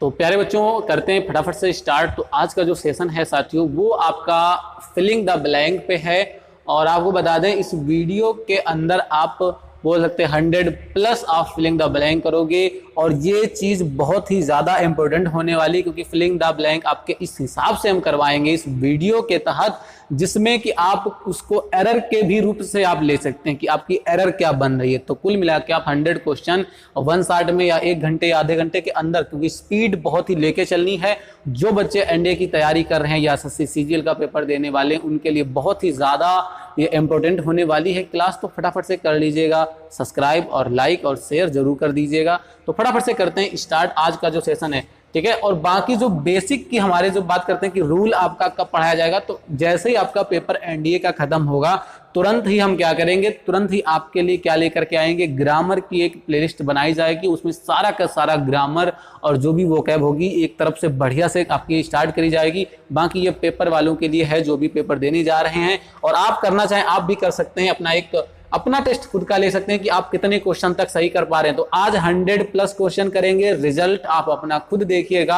तो प्यारे बच्चों, करते हैं फटाफट से स्टार्ट। तो आज का जो सेशन है साथियों, वो आपका फिलिंग द ब्लैंक पे है। और आपको बता दें, इस वीडियो के अंदर आप बोल सकते हैं 100+ आप फिलिंग द ब्लैंक करोगे। और ये चीज़ बहुत ही ज़्यादा इंपॉर्टेंट होने वाली, क्योंकि फिलिंग द ब्लैंक आपके इस हिसाब से हम करवाएंगे इस वीडियो के तहत, जिसमें कि आप उसको एरर के भी रूप से आप ले सकते हैं कि आपकी एरर क्या बन रही है। तो कुल मिला के आप 100 क्वेश्चन 1 शॉट में या 1 घंटे या आधे घंटे के अंदर, क्योंकि स्पीड बहुत ही लेके चलनी है। जो बच्चे एनडीए की तैयारी कर रहे हैं या एसएससी सीजीएल का पेपर देने वाले हैं, उनके लिए बहुत ही ज़्यादा ये इंपॉर्टेंट होने वाली है क्लास। तो फटाफट से कर लीजिएगा, सब्सक्राइब और लाइक और शेयर जरूर कर दीजिएगा। तो फटाफट से करते हैं स्टार्ट आज का जो सेशन है, ठीक है। और बाकी जो बेसिक की हमारे जो बात करते हैं कि रूल आपका कब पढ़ाया जाएगा, तो जैसे ही आपका पेपर एनडीए का खत्म होगा, तुरंत ही हम क्या करेंगे, तुरंत ही आपके लिए क्या लेकर के आएंगे, ग्रामर की एक प्लेलिस्ट बनाई जाएगी। उसमें सारा का सारा ग्रामर और जो भी वोकैब होगी एक तरफ से बढ़िया से आपकी स्टार्ट करी जाएगी। बाकी ये पेपर वालों के लिए है जो भी पेपर देने जा रहे हैं। और आप करना चाहें आप भी कर सकते हैं, अपना टेस्ट खुद का ले सकते हैं कि आप कितने क्वेश्चन तक सही कर पा रहे हैं। तो आज 100+ क्वेश्चन करेंगे, रिजल्ट आप अपना खुद देखिएगा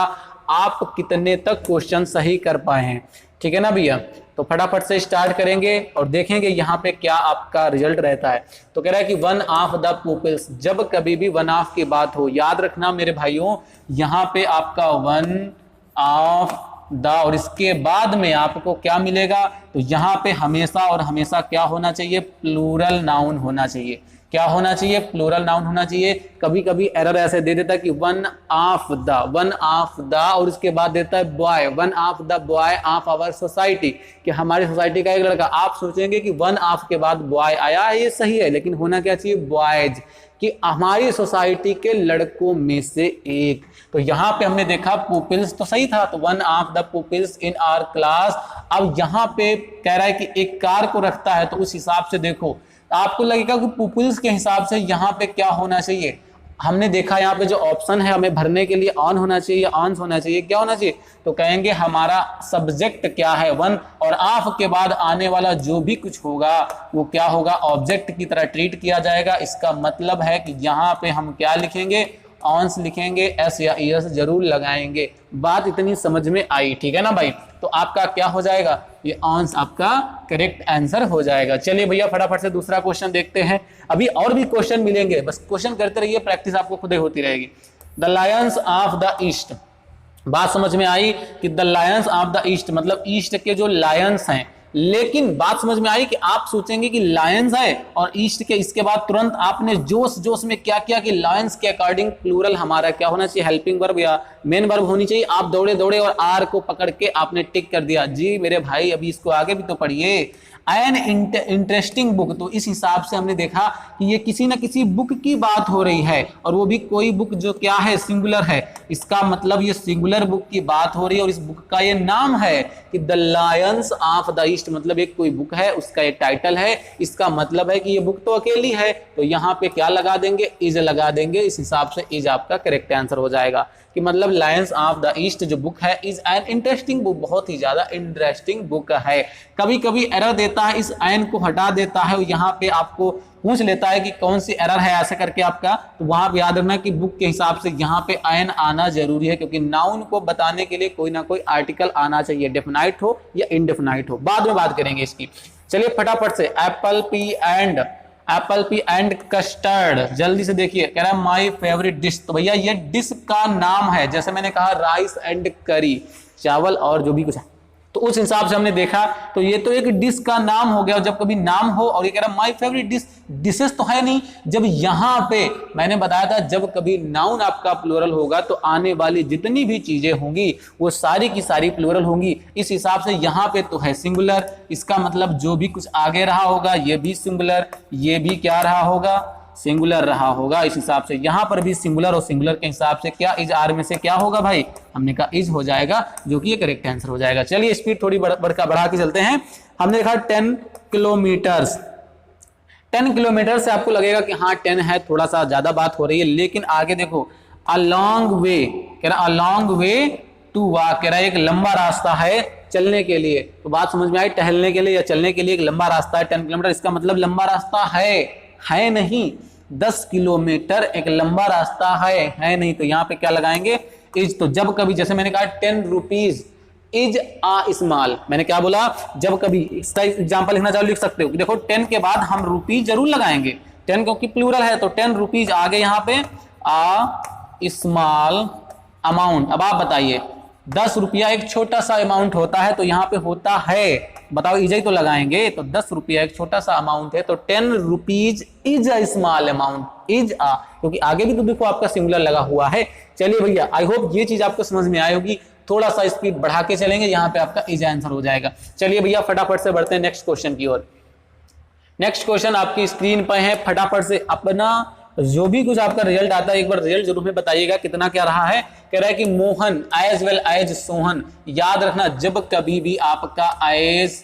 आप कितने तक क्वेश्चन सही कर पाए हैं, ठीक है ना भैया। तो फटाफट से स्टार्ट करेंगे और देखेंगे यहाँ पे क्या आपका रिजल्ट रहता है। तो कह रहा है कि वन ऑफ द पीपल्स, जब कभी भी वन ऑफ की बात हो, याद रखना मेरे भाइयों, यहाँ पे आपका वन ऑफ द और इसके बाद में आपको क्या मिलेगा, तो यहाँ पे हमेशा और हमेशा क्या होना चाहिए, प्लूरल नाउन होना चाहिए। क्या होना चाहिए, प्लूरल नाउन होना चाहिए। कभी कभी एरर ऐसे दे देता है कि वन ऑफ द और इसके बाद देता है boy, one of the boy of our society, कि हमारी सोसाइटी का एक लड़का। आप सोचेंगे कि वन ऑफ के बाद बॉय आया, ये सही है, लेकिन होना क्या चाहिए, बॉयज, कि हमारी सोसाइटी के लड़कों में से एक। तो यहां पे हमने देखा पुपिल्स तो सही था, तो one of the pupils in our class. अब यहां पे कह रहा है कि एक कार को रखता है, तो उस हिसाब से देखो आपको लगेगा कि पुपिल्स के हिसाब से यहां पे क्या होना चाहिए। हमने देखा यहाँ पे जो ऑप्शन है हमें भरने के लिए ऑन होना चाहिए या ऑन होना चाहिए, क्या होना चाहिए, तो कहेंगे हमारा सब्जेक्ट क्या है वन, और ऑफ के बाद आने वाला जो भी कुछ होगा वो क्या होगा, ऑब्जेक्ट की तरह ट्रीट किया जाएगा। इसका मतलब है कि यहाँ पे हम क्या लिखेंगे, ऑन्स लिखेंगे, एस या ईएस जरूर लगाएंगे। बात इतनी समझ में आई, ठीक है ना भाई। तो आपका क्या हो जाएगा, ये ऑन्स आपका करेक्ट आंसर हो जाएगा। चलिए भैया फटाफट से दूसरा क्वेश्चन देखते हैं। अभी और भी क्वेश्चन मिलेंगे, बस क्वेश्चन करते रहिए, प्रैक्टिस आपको खुद ही होती रहेगी। The Lions of the east, बात समझ में आई कि the Lions of the east मतलब ईस्ट के जो लायंस हैं। लेकिन बात समझ में आई कि आप सोचेंगे कि लायंस है और ईस्ट के, इसके बाद तुरंत आपने जोश जोश में क्या किया कि लायंस के अकॉर्डिंग प्लूरल हमारा क्या होना चाहिए, हेल्पिंग वर्ब या मेन वर्ब होनी चाहिए। आप दौड़े दौड़े और आर को पकड़ के आपने टिक कर दिया। जी मेरे भाई, अभी इसको आगे भी तो पढ़िए। एन इंटरेस्टिंग बुक, तो इस हिसाब से हमने देखा कि ये किसी ना किसी बुक की बात हो रही है, और वो भी कोई बुक जो क्या है, सिंगुलर है। इसका मतलब ये सिंगुलर बुक की बात हो रही है और इस बुक का ये नाम है कि the Lions of the east, मतलब एक कोई बुक है, उसका एक टाइटल है। इसका मतलब है कि ये बुक तो अकेली है, तो यहाँ पे क्या लगा देंगे, इज लगा देंगे। इस हिसाब से इज आपका करेक्ट आंसर हो जाएगा कि मतलब लायंस ऑफ द ईस्ट जो बुक है इज एन इंटरेस्टिंग बुक, बहुत ही ज्यादा इंटरेस्टिंग बुक है। कभी कभी एरर देता है, इस एन को हटा देता है, यहाँ पे आपको पूछ लेता है कि कौन सी एरर है ऐसे करके आपका, तो वहां पे याद रखना कि बुक के हिसाब से यहाँ पे एन आना जरूरी है, क्योंकि नाउन को बताने के लिए कोई ना कोई आर्टिकल आना चाहिए, डेफिनाइट हो या इनडेफिनाइट हो। बाद में बात करेंगे इसकी। चलिए फटाफट से एप्पल पी एंड कस्टर्ड, जल्दी से देखिए। कह रहा है माई फेवरेट डिश, तो भैया ये डिश का नाम है। जैसे मैंने कहा राइस एंड करी, चावल और जो भी कुछ है, तो उस हिसाब से हमने देखा, तो ये तो एक डिश का नाम हो गया। जब कभी नाम हो और ये कह रहा माय फेवरेट डिश, डिशेस तो है नहीं। जब यहाँ पे मैंने बताया था, जब कभी नाउन आपका प्लूरल होगा तो आने वाली जितनी भी चीजें होंगी वो सारी की सारी प्लूरल होंगी। इस हिसाब से यहाँ पे तो है सिंगुलर, इसका मतलब जो भी कुछ आगे रहा होगा ये भी सिंगुलर, ये भी क्या रहा होगा, सिंगुलर रहा होगा। इस हिसाब से यहाँ पर भी सिंगुलर, और सिंगुलर के हिसाब से क्या इज आर में से क्या होगा भाई, हमने कहा इज हो जाएगा, जो कि ये करेक्ट आंसर हो जाएगा। चलिए स्पीड थोड़ी बढ़ा के चलते हैं। हमने देखा 10 किलोमीटर, 10 किलोमीटर से आपको लगेगा कि हाँ 10 है, थोड़ा सा ज्यादा बात हो रही है, लेकिन आगे देखो अ लॉन्ग वे, कह रहा a long way to walk, कह रहा एक लंबा रास्ता है चलने के लिए। तो बात समझ में आई, टहलने के लिए या चलने के लिए एक लंबा रास्ता है 10 किलोमीटर, इसका मतलब लंबा रास्ता है नहीं। 10 किलोमीटर एक लंबा रास्ता है नहीं, तो यहाँ पे क्या लगाएंगे, इज, तो जब कभी, जैसे मैंने कहा 10 रुपीज इज आ स्मॉल, मैंने क्या बोला, जब कभी, इसका एग्जाम्पल लिखना चाहो लिख सकते हो। देखो 10 के बाद हम रुपीज जरूर लगाएंगे, 10 क्योंकि प्लूरल है, तो 10 रुपीज आगे यहाँ पे आ स्मॉल अमाउंट। अब आप बताइए 10 रुपया एक छोटा सा अमाउंट होता है, तो यहाँ पे होता है, बताओ इज ही तो लगाएंगे, तो 10 रुपया एक छोटा सा अमाउंट है, तो 10 rupees is a small amount, is uh, क्योंकि आगे भी तो देखो आपका सिंगुलर लगा हुआ है। चलिए भैया, आई होप ये चीज आपको समझ में आई होगी। थोड़ा सा स्पीड बढ़ा के चलेंगे, यहाँ पे आपका इज आंसर हो जाएगा। चलिए भैया फटाफट से बढ़ते हैं नेक्स्ट क्वेश्चन की ओर। नेक्स्ट क्वेश्चन आपकी स्क्रीन पर है, फटाफट से अपना जो भी कुछ आपका रिजल्ट आता है एक बार रिजल्ट जरूर में बताइएगा कितना क्या रहा है। कह रहा है कि Mohan as well as Sohan, याद रखना जब कभी भी आपका एज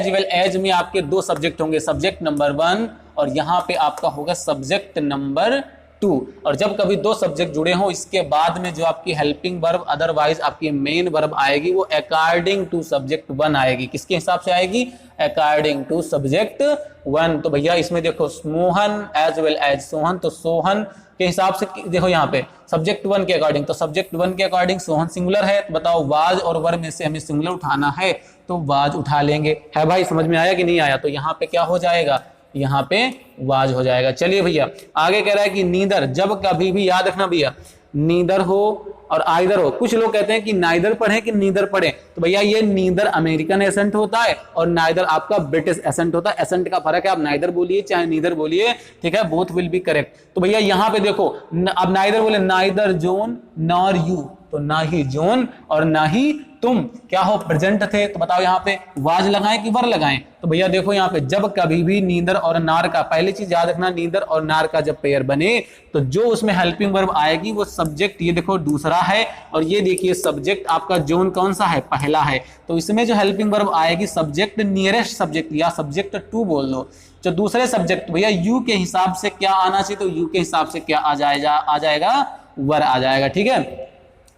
वेल एज में आपके दो सब्जेक्ट होंगे, सब्जेक्ट नंबर 1 और यहाँ पे आपका होगा सब्जेक्ट नंबर 2, और जब कभी दो सब्जेक्ट जुड़े हों इसके बाद में जो आपकी हेल्पिंग वर्ब अदरवाइज आपकी मेन वर्ब आएगी वो अकॉर्डिंग टू सब्जेक्ट 1 आएगी। किसके हिसाब से आएगी? According to subject 1। तो भैया इसमें देखो Mohan as well as Sohan, तो सोहन के हिसाब से देखो यहाँ पे सब्जेक्ट 1 के अकॉर्डिंग, तो सब्जेक्ट 1 के अकॉर्डिंग सोहन सिंगुलर है, तो बताओ वाज और वर में से हमें सिंगुलर उठाना है, तो वाज उठा लेंगे। है भाई, समझ में आया कि नहीं आया? तो यहाँ पे क्या हो जाएगा? यहाँ पे वाज हो जाएगा। चलिए भैया आगे कह रहा है कि नीदर, जब कभी भी याद रखना भैया नीदर हो और आइदर हो। कुछ लोग कहते हैं कि नाइदर पढ़े कि नीदर पढ़े, तो भैया ये नीदर अमेरिकन एसेंट होता है और नाइदर आपका ब्रिटिश एसेंट होता है। एसेंट का फर्क है, आप नाइदर बोलिए चाहे नीदर बोलिए, ठीक है, बोथ विल बी करेक्ट। तो भैया यहाँ पे देखो अब नाइदर बोले, नाइदर जोन नॉर यू, तो ना ही जोन और ना ही तुम क्या हो प्रेजेंट थे, तो बताओ यहाँ पे वाज लगाएं कि वर लगाएं? तो भैया देखो यहाँ पे जब कभी भी नीदर और नार का, पहली चीज याद रखना नीदर और नार का जब पेयर बने तो जो उसमें हेल्पिंग वर्ब आएगी वो सब्जेक्ट, ये देखो दूसरा है और ये देखिए सब्जेक्ट आपका जोन कौन सा है? पहला है। तो इसमें जो हेल्पिंग वर्ब आएगी सब्जेक्ट नियरेस्ट सब्जेक्ट या सब्जेक्ट 2 बोल दो। जो दूसरे सब्जेक्ट भैया यू के हिसाब से क्या आना चाहिए? तो यू के हिसाब से क्या आ जाएगा? वर आ जाएगा। ठीक है,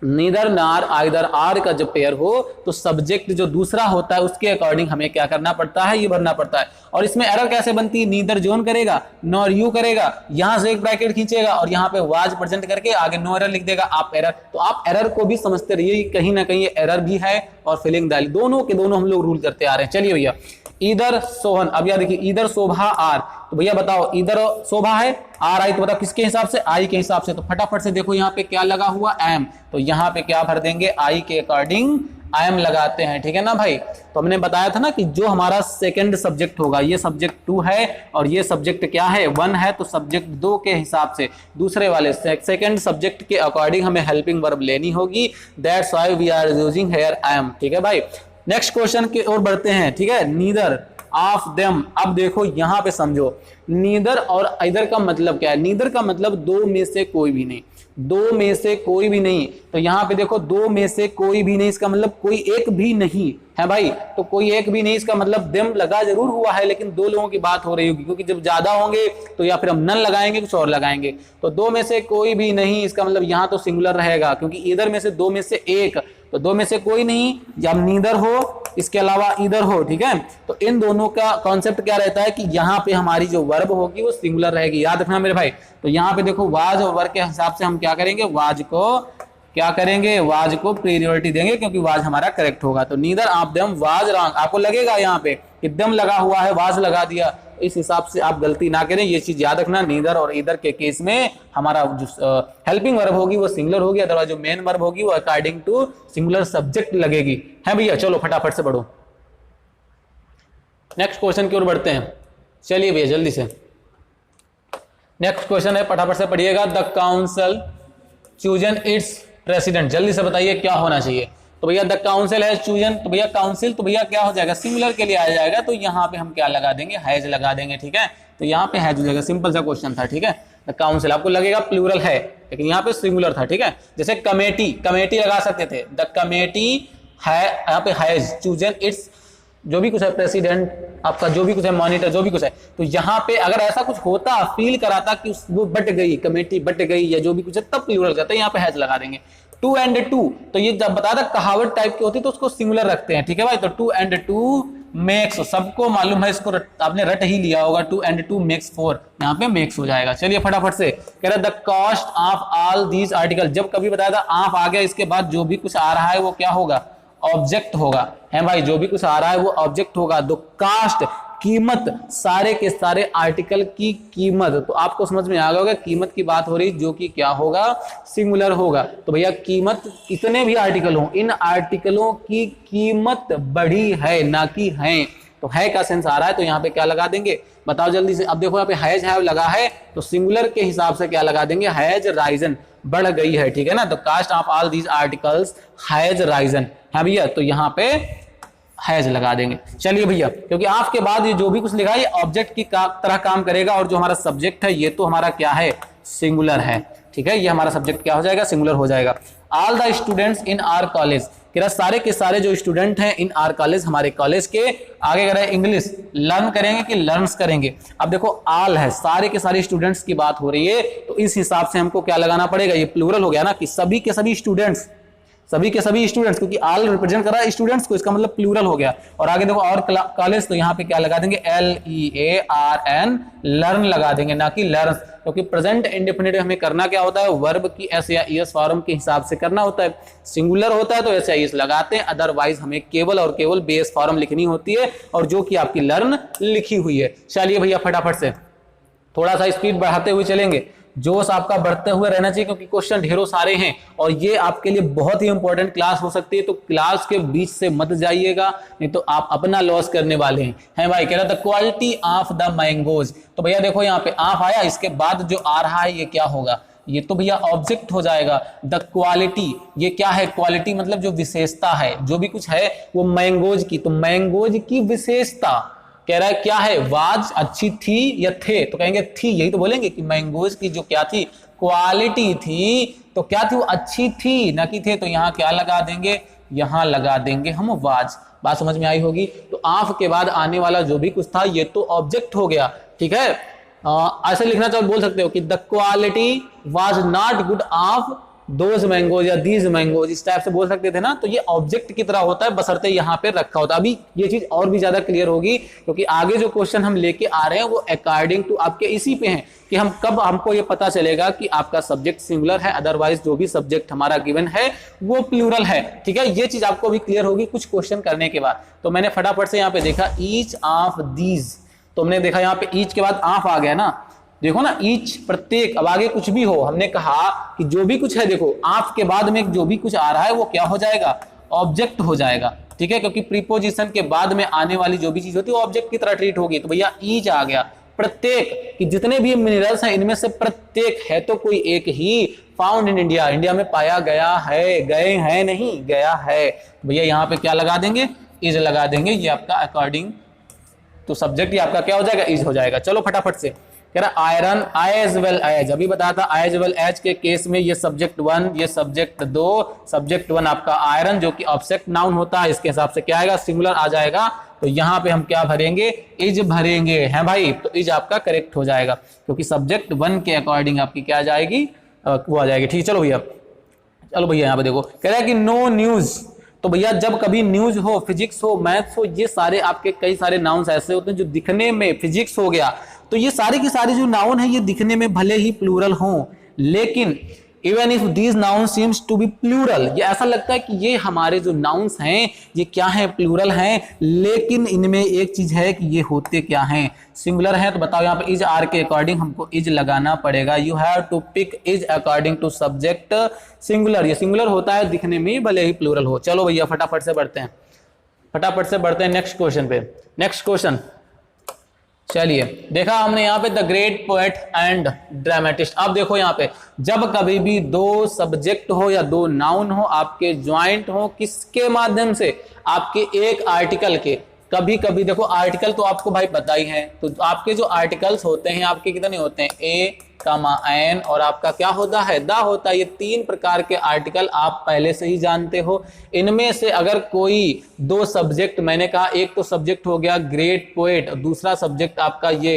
नीदर नार आइदर आर का जब पेयर हो तो सब्जेक्ट जो दूसरा होता है उसके अकॉर्डिंग हमें क्या करना पड़ता है? ये भरना पड़ता है। और इसमें एरर कैसे बनती है? नीदर जोन करेगा, नॉर यू करेगा, यहां से एक ब्रैकेट खींचेगा और यहाँ पे वाज प्रेजेंट करके आगे नो एरर लिख देगा, आप एरर। तो आप एरर को भी समझते रहिए, कहीं ना कहीं एरर भी है और फिलिंग दैट, दोनों के दोनों हम लोग रूल करते आ रहे हैं। चलिए भैया इधर सोहन, अब यार देखिए इधर शोभा आर, तो भैया बताओ इधर शोभा है आर आई, तो बताओ किसके हिसाब से? आई के हिसाब से। तो फटाफट से देखो यहाँ पे क्या लगा हुआ? एम, तो यहाँ पे क्या भर देंगे? आई के अकॉर्डिंग एम लगाते हैं। ठीक है ना भाई? तो हमने बताया था ना कि जो हमारा सेकंड सब्जेक्ट होगा, ये सब्जेक्ट 2 है और ये सब्जेक्ट क्या है? 1 है, तो सब्जेक्ट 2 के हिसाब से दूसरे वाले सेकंड सब्जेक्ट के अकॉर्डिंग हमें हेल्पिंग वर्ब लेनी होगी। That's why we are using here am. ठीक है भाई, नेक्स्ट क्वेश्चन की ओर बढ़ते हैं। ठीक है, नीदर ऑफ देम, अब देखो यहां पे समझो नीदर और आइदर का मतलब क्या है? नीदर का मतलब दो में से कोई भी नहीं, दो में से कोई भी नहीं। तो यहाँ पे देखो दो में से कोई भी नहीं, इसका मतलब कोई एक भी नहीं है भाई, तो कोई एक भी नहीं, इसका मतलब देम लगा जरूर हुआ है लेकिन दो लोगों की बात हो रही होगी, क्योंकि जब ज्यादा होंगे तो या फिर हम नन लगाएंगे कुछ और लगाएंगे। तो दो में से कोई भी नहीं, इसका मतलब यहाँ तो सिंगुलर रहेगा, क्योंकि इधर में से दो में से एक, तो दो में से कोई नहीं, जब नीदर हो इसके अलावा इधर हो। ठीक है, तो इन दोनों का कॉन्सेप्ट क्या रहता है कि यहाँ पे हमारी जो वर्ब होगी वो सिंगुलर रहेगी, याद रखना मेरे भाई। तो यहाँ पे देखो वाज और वर्ब के हिसाब से हम क्या करेंगे? वाज को क्या करेंगे? वाज को प्रायोरिटी देंगे, क्योंकि वाज हमारा करेक्ट होगा। तो नीदर आप देम वाज रॉन्ग, आपको लगेगा यहाँ पे कि दम लगा हुआ है, वाज लगा दिया, इस हिसाब से आप गलती ना करें, ये चीज याद रखना। नीदर और इधर के केस में हमारा जो हेल्पिंग वर्ब होगी वो सिंगुलर होगी, अदरवाइज जो मेन वर्ब होगी वो अकॉर्डिंग टू सिंगुलर सब्जेक्ट लगेगी। है भैया, चलो फटाफट से बढ़ो, नेक्स्ट क्वेश्चन की ओर बढ़ते हैं। चलिए भैया जल्दी से नेक्स्ट क्वेश्चन है, फटाफट से पढ़िएगा। The council chosen it's president, जल्दी से बताइए क्या होना चाहिए? तो भैया द काउंसिल है चूजन, तो भैया काउंसिल, तो भैया क्या हो जाएगा? सिंगुलर के लिए आ जाएगा, तो यहाँ पे हम क्या लगा देंगे? हैज लगा देंगे। ठीक है, तो यहाँ पे हैज हो जाएगा, सिंपल सा क्वेश्चन था। ठीक है, द काउंसिल आपको लगेगा प्लूरल है लेकिन यहाँ पे सिंगुलर था। ठीक है, जैसे कमेटी, कमेटी लगा सकते थे, द कमेटी है, यहाँ पे हैज चूजन इट्स जो भी कुछ है, प्रेसिडेंट आपका जो भी कुछ है, मॉनिटर जो भी कुछ है। तो यहाँ पे अगर ऐसा कुछ होता, फील कराता कि वो बट गई, कमेटी बट गई या जो भी कुछ है, तब प्लूरल जाता है, यहाँ पे हैज लगा देंगे। 2 and 2, तो ये जब बता था कहावत टाइप की होती तो उसको सिंगुलर रखते हैं। ठीक है भाई, तो 2 and 2 मेक्स, सबको मालूम है इसको, आपने रट ही लिया होगा, 2 and 2 makes 4, यहाँ पे मेक्स हो जाएगा। चलिए फटाफट से कह रहा है the cost of all these article, जब कभी बताया था ऑफ आ गया इसके बाद जो भी कुछ आ रहा है वो क्या होगा, ऑब्जेक्ट होगा, है भाई, जो भी कुछ आ रहा है वो ऑब्जेक्ट होगा। द कास्ट, कीमत, सारे के सारे आर्टिकल की कीमत, तो आपको समझ में आ गया होगा कीमत की बात हो रही जो कि क्या होगा, सिंगुलर होगा। तो भैया कीमत, कितने भी आर्टिकल हो, इन आर्टिकलों की कीमत बढ़ी है ना कि है, तो है का सेंस आ रहा है, तो यहाँ पे क्या लगा देंगे, बताओ जल्दी से। अब देखो यहाँ पे हैज हैव लगा है, तो सिंगुलर के हिसाब से क्या लगा देंगे, हैज राइजन, बढ़ गई है, ठीक है ना। तो cost of all these articles has risen, है भैया, तो यहाँ पे हैज लगा देंगे। चलिए भैया, क्योंकि ऑफ के बाद ये जो भी कुछ लिखा है ये ऑब्जेक्ट की तरह काम करेगा, और जो हमारा सब्जेक्ट है ये तो हमारा क्या है, सिंगुलर है, ठीक है, ये हमारा सब्जेक्ट क्या हो जाएगा, सिंगुलर हो जाएगा। All the students in our college, सारे के सारे जो स्टूडेंट हैं इन आवर कॉलेज, हमारे कॉलेज के, आगे कह रहे हैं इंग्लिश लर्न करेंगे कि लर्न्स करेंगे। अब देखो ऑल है, सारे के सारे स्टूडेंट्स की बात हो रही है, तो इस हिसाब से हमको क्या लगाना पड़ेगा, ये प्लूरल हो गया ना, कि सभी के सभी स्टूडेंट्स, सभी के सभी स्टूडेंट्स, क्योंकि ऑल रिप्रेजेंट कर रहा है स्टूडेंट्स को, इसका मतलब प्लूरल हो गया। और आगे देखो और कॉलेज, तो यहाँ पे क्या लगा देंगे, LEARN, लर्न लगा देंगे, ना कि लर्न्स, क्योंकि प्रेजेंट इंडेफिनिट हमें करना क्या होता है, वर्ब की एस या ईएस फॉर्म के हिसाब से करना होता है। सिंगुलर होता है तो एस या ईएस लगाते हैं, अदरवाइज हमें केवल और केवल बेस फॉर्म लिखनी होती है, और जो कि आपकी लर्न लिखी हुई है। चलिए भैया फटाफट से थोड़ा सा स्पीड बढ़ाते हुए चलेंगे, जोश आपका बढ़ते हुए रहना चाहिए, क्योंकि क्वेश्चन ढेरों सारे हैं और ये आपके लिए बहुत ही इंपॉर्टेंट क्लास हो सकती है, तो क्लास के बीच से मत जाइएगा, नहीं तो आप अपना लॉस करने वाले हैं भाई। कह रहा था क्वालिटी ऑफ द मैंगोज, तो भैया देखो यहाँ पे ऑफ आया, इसके बाद जो आ रहा है ये क्या होगा, ये तो भैया ऑब्जेक्ट हो जाएगा। द क्वालिटी, ये क्या है, क्वालिटी मतलब जो विशेषता है, जो भी कुछ है वो मैंगोज की, तो मैंगोज की विशेषता कह रहा है क्या है, वाज, अच्छी थी या थे, तो कहेंगे थी, यही तो बोलेंगे कि मैंगोज की जो क्या थी, क्वालिटी थी, तो क्या थी, वो अच्छी थी ना कि थे, तो यहाँ क्या लगा देंगे, यहाँ लगा देंगे हम वाज। बात समझ में आई होगी। तो ऑफ के बाद आने वाला जो भी कुछ था ये तो ऑब्जेक्ट हो गया, ठीक है। ऐसे लिखना चाहो बोल सकते हो कि the quality was not good of those mangoes या दीज मैंगोज, इस टाइप से बोल सकते थे ना, तो ये ऑब्जेक्ट की तरह होता है, बशर्ते यहाँ पे रखा होता है। अभी ये चीज और भी ज्यादा क्लियर होगी, क्योंकि आगे जो क्वेश्चन हम लेके आ रहे हैं वो अकॉर्डिंग टू आपके इसी पे हैं, कि हम कब हमको ये पता चलेगा कि आपका सब्जेक्ट सिंगुलर है, अदरवाइज जो भी सब्जेक्ट हमारा गिवन है वो प्लूरल है, ठीक है। ये चीज आपको भी क्लियर होगी कुछ क्वेश्चन करने के बाद। तो मैंने फटाफट से यहाँ पे देखा ईच ऑफ दीज, तो हमने देखा यहाँ पे ईच के बाद ऑफ आ गया ना, देखो ना, ईच प्रत्येक, अब आगे कुछ भी हो, हमने कहा कि जो भी कुछ है, देखो ऑफ के बाद में जो भी कुछ आ रहा है वो क्या हो जाएगा, ऑब्जेक्ट हो जाएगा, ठीक है, क्योंकि प्रीपोजिशन के बाद में आने वाली जो भी चीज होती है वो ऑब्जेक्ट की तरह ट्रीट होगी। तो भैया ईच आ गया, प्रत्येक, कि जितने भी मिनरल्स हैं इनमें से प्रत्येक, है तो कोई एक ही, फाउंड इन इंडिया, इंडिया में पाया गया है, गए हैं नहीं, गया है, भैया यहाँ पे क्या लगा देंगे, इज लगा देंगे, ये आपका अकॉर्डिंग तो सब्जेक्ट ही आपका क्या हो जाएगा, इज हो जाएगा। चलो फटाफट से कह रहा आयरन एज वेल एज, अभी बताया था एज वेल एज के केस में ये सब्जेक्ट 1, ये सब्जेक्ट 2, सब्जेक्ट 1 आपका आयरन जो कि ऑब्जेक्ट नाउन होता है, इसके हिसाब से क्या आएगा, सिंगुलर आ जाएगा। तो यहाँ पे हम क्या भरेंगे, इज भरेंगे, है भाई, तो इज आपका करेक्ट हो जाएगा, क्योंकि सब्जेक्ट 1 के अकॉर्डिंग आपकी क्या आ जाएगी, वो आ जाएगी, ठीक है। चलो भैया, चलो भैया यहाँ पे देखो, कह रहा है कि नो न्यूज, तो भैया जब कभी न्यूज हो, फिजिक्स हो, मैथ्स हो, ये सारे आपके कई सारे नाउन्स ऐसे होते हैं जो दिखने में, फिजिक्स हो गया, तो ये सारे के सारे जो नाउन है ये दिखने में भले ही प्लूरल हों, लेकिन even if these noun seems to be plural, ये ऐसा लगता है कि ये हमारे जो नाउन्स हैं ये क्या है, प्लूरल हैं, लेकिन इनमें एक चीज है कि ये होते क्या हैं, सिंगुलर हैं। तो बताओ यहाँ पे इज आर के अकॉर्डिंग हमको इज लगाना पड़ेगा, you have to pick is according to subject singular, ये सिंगुलर होता है दिखने में भले ही प्लूरल हो। चलो भैया फटाफट से बढ़ते हैं, फटाफट से बढ़ते हैं नेक्स्ट क्वेश्चन पे। नेक्स्ट क्वेश्चन, चलिए देखा हमने यहाँ पे the great poet and dramatist. अब देखो यहाँ पे जब कभी भी दो सब्जेक्ट हो या दो नाउन हो आपके ज्वाइंट हो, किसके माध्यम से, आपके एक आर्टिकल के, कभी कभी देखो आर्टिकल तो आपको भाई पता ही है, तो आपके जो आर्टिकल्स होते हैं आपके कितने होते हैं, ए कामा एन और आपका क्या होता है, द होता है। ये 3 प्रकार के आर्टिकल आप पहले से ही जानते हो। इनमें से अगर कोई 2 सब्जेक्ट, मैंने कहा एक तो सब्जेक्ट हो गया ग्रेट पोएट, दूसरा सब्जेक्ट आपका ये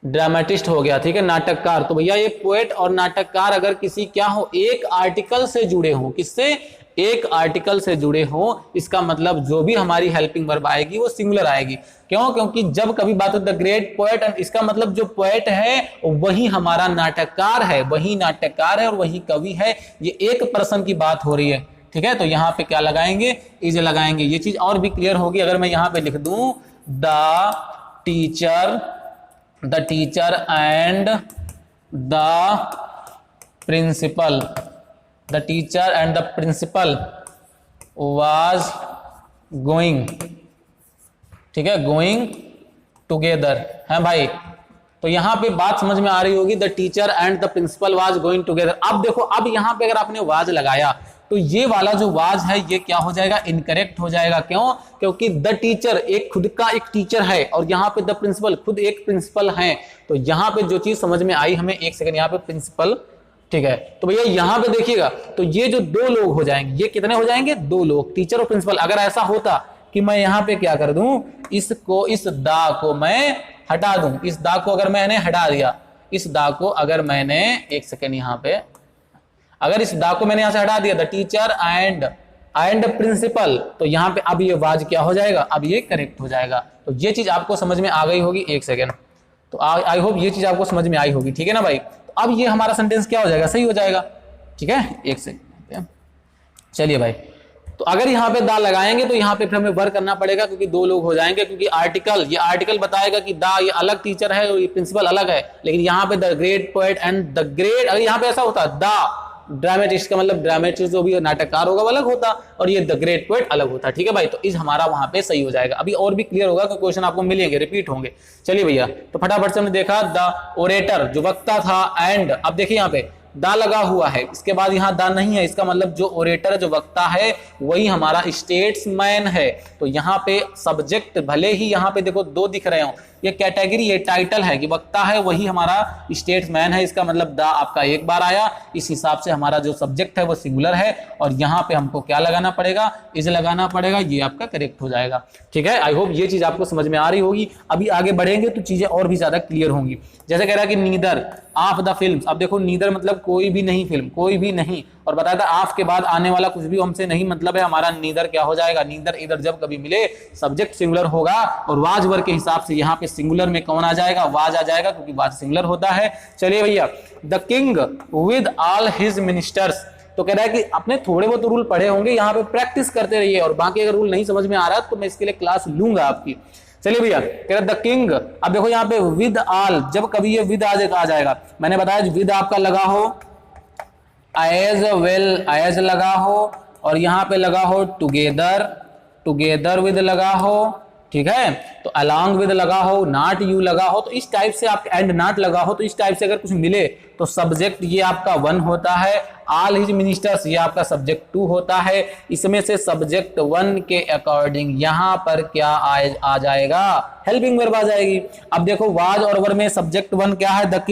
ड्रामेटिस्ट हो गया, ठीक है, नाटककार। तो भैया ये पोएट और नाटककार अगर किसी क्या हो, एक आर्टिकल से जुड़े हो, किससे, एक आर्टिकल से जुड़े हो, इसका मतलब जो भी हमारी हेल्पिंग वर्ब आएगी वो सिंगुलर आएगी। क्यों? क्योंकि जब कभी बात हो द ग्रेट पोएट, इसका मतलब जो पोएट है वही हमारा नाटककार है, वही नाटककार है और वही कवि है। ये एक पर्सन की बात हो रही है, ठीक है। तो यहाँ पे क्या लगाएंगे? इज लगाएंगे। ये चीज और भी क्लियर होगी अगर मैं यहाँ पे लिख दूं the teacher and the principal, the teacher and the principal was going, ठीक है, गोइंग टुगेदर है भाई। तो यहां पे बात समझ में आ रही होगी, the teacher and the principal was going together. अब देखो, अब यहां पे अगर आपने वाज लगाया तो ये वाला जो वाज है ये क्या हो जाएगा? इनकरेक्ट हो जाएगा। क्यों? क्योंकि द टीचर एक खुद का एक टीचर है और यहाँ पे द प्रिंसिपल खुद एक प्रिंसिपल है। तो यहाँ पे जो चीज समझ में आई हमें, एक सेकंड, यहाँ पे प्रिंसिपल, ठीक है। तो भैया यहाँ पे देखिएगा, तो ये जो दो लोग हो जाएंगे, ये कितने हो जाएंगे? दो लोग, टीचर और प्रिंसिपल। अगर ऐसा होता कि मैं यहाँ पे क्या कर दूं, इसको, इस दा को मैं हटा दूं, इस दा को अगर मैंने हटा दिया, इस दा को अगर मैंने, एक सेकेंड, यहाँ पे अगर इस दा को मैंने यहां से हटा दिया, द टीचर एंड प्रिंसिपल, तो यहाँ पे अब ये वाज क्या हो जाएगा? अब ये करेक्ट हो जाएगा। तो ये चीज आपको समझ में आ गई होगी। एक सेकेंड, तो आई होप ये चीज आपको समझ में आई होगी, ठीक है ना भाई। तो अब ये हमारा सेंटेंस क्या हो जाएगा? सही हो जाएगा, ठीक है। एक सेकेंड, चलिए भाई। तो अगर यहाँ पे दा लगाएंगे तो यहाँ पे फिर हमें वर्क करना पड़ेगा, क्योंकि दो लोग हो जाएंगे, क्योंकि आर्टिकल, ये आर्टिकल बताएगा कि दा ये अलग टीचर है और ये प्रिंसिपल अलग है। लेकिन यहाँ पे the great poet and the great, अगर यहाँ पे ऐसा होता दा ड्रामेटिस्ट का मतलब ड्रामेटिस्ट जो भी नाटककार होगा वो अलग होता और ये द ग्रेट पोएट अलग होता, ठीक है भाई। तो इस हमारा वहां पे सही हो जाएगा। अभी और भी क्लियर होगा कि क्वेश्चन आपको मिलेंगे, रिपीट होंगे। चलिए भैया, तो फटाफट से हमने देखा द ओरेटर जो वक्ता था, एंड अब देखिए यहाँ पे दा लगा हुआ है, इसके बाद यहाँ दा नहीं है, इसका मतलब जो ओरेटर है, जो वक्ता है, वही हमारा स्टेट्समैन है। तो यहाँ पे सब्जेक्ट भले ही यहाँ पे देखो दो दिख रहे हो, ये कैटेगरी, ये टाइटल है कि वक्ता है वही हमारा स्टेट्समैन है, इसका मतलब दा आपका एक बार आया। इस हिसाब से हमारा जो सब्जेक्ट है वो सिंगुलर है और यहाँ पे हमको क्या लगाना पड़ेगा? इज लगाना पड़ेगा। ये आपका करेक्ट हो जाएगा, ठीक है। आई होप ये चीज आपको समझ में आ रही होगी। अभी आगे बढ़ेंगे तो चीजें और भी ज्यादा क्लियर होंगी। जैसे कह रहा है कि नीदर ऑफ द फिल्म, अब देखो नीदर मतलब कोई भी नहीं, फिल्म कोई भी नहीं, और बताया था ऑफ के बाद आने वाला कुछ भी हमसे नहीं मतलब है, हमारा नीदर क्या हो जाएगा? नीदर इधर जब कभी मिले सब्जेक्ट सिंगुलर होगा और वाज वर्ग के हिसाब से यहाँ पे सिंगुलर में कौन आ जाएगा? वाज आ जाएगा, क्योंकि वाज सिंगुलर होता है। चलिए भैया, the king with all his ministers, तो कह रहा है कि अपने थोड़े बहुत रूल पढ़े होंगे, यहाँ पे प्रैक्टिस करते रहिए, और बाकी अगर रूल नहीं समझ में आ रहा तो मैं इसके लिए क्लास लूंगा आपकी। चलिए भैया, कह रहा द किंग, अब देखो यहाँ पे विद ऑल, जब कभी ये विद आ जाएगा, मैंने बताया विद आपका लगा हो, एज वेल एज लगा हो, और यहाँ पे लगा हो टुगेदर विद लगा हो, ठीक है। तो अलॉन्ग विद लगा हो, नॉट यू लगा हो, तो इस टाइप से आप एंड नॉट लगा हो, तो इस टाइप से अगर कुछ मिले तो सब्जेक्ट ये आपका 1 होता है, ऑल हिज मिनिस्टर्स ये आपका सब्जेक्ट 2 होता है। इसमें से सब्जेक्ट 1 के अकॉर्डिंग यहाँ पर क्या आ जाएगा? हेल्पिंग वर्ब आ जाएगी। अब देखो वाज और वर्ब में सब्जेक्ट 1 क्या है? द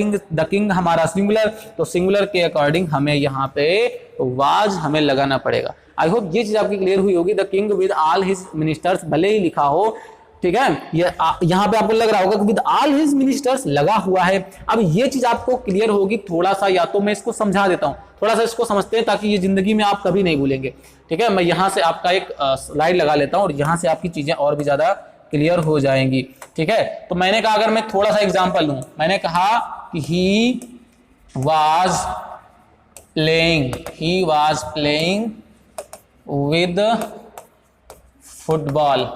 किंग हमारा सिंगुलर, तो सिंगुलर के अकॉर्डिंग हमें यहाँ पे वाज हमें लगाना पड़ेगा। आई होप ये चीज आपकी क्लियर हुई होगी। The king with all his ministers भले ही लिखा हो, ठीक है, ये यहाँ पे आपको लग रहा होगा कि विद ऑल हिज मिनिस्टर्स लगा हुआ है। अब ये चीज आपको क्लियर होगी थोड़ा सा, या तो मैं इसको समझा देता हूँ, थोड़ा सा इसको समझते हैं ताकि ये जिंदगी में आप कभी नहीं भूलेंगे, ठीक है। मैं यहाँ से आपका एक स्लाइड लगा लेता हूँ और यहाँ से आपकी चीजें और भी ज्यादा क्लियर हो जाएंगी, ठीक है। तो मैंने कहा, अगर मैं थोड़ा सा एग्जाम्पल लूं, मैंने कहा कि he was playing with football,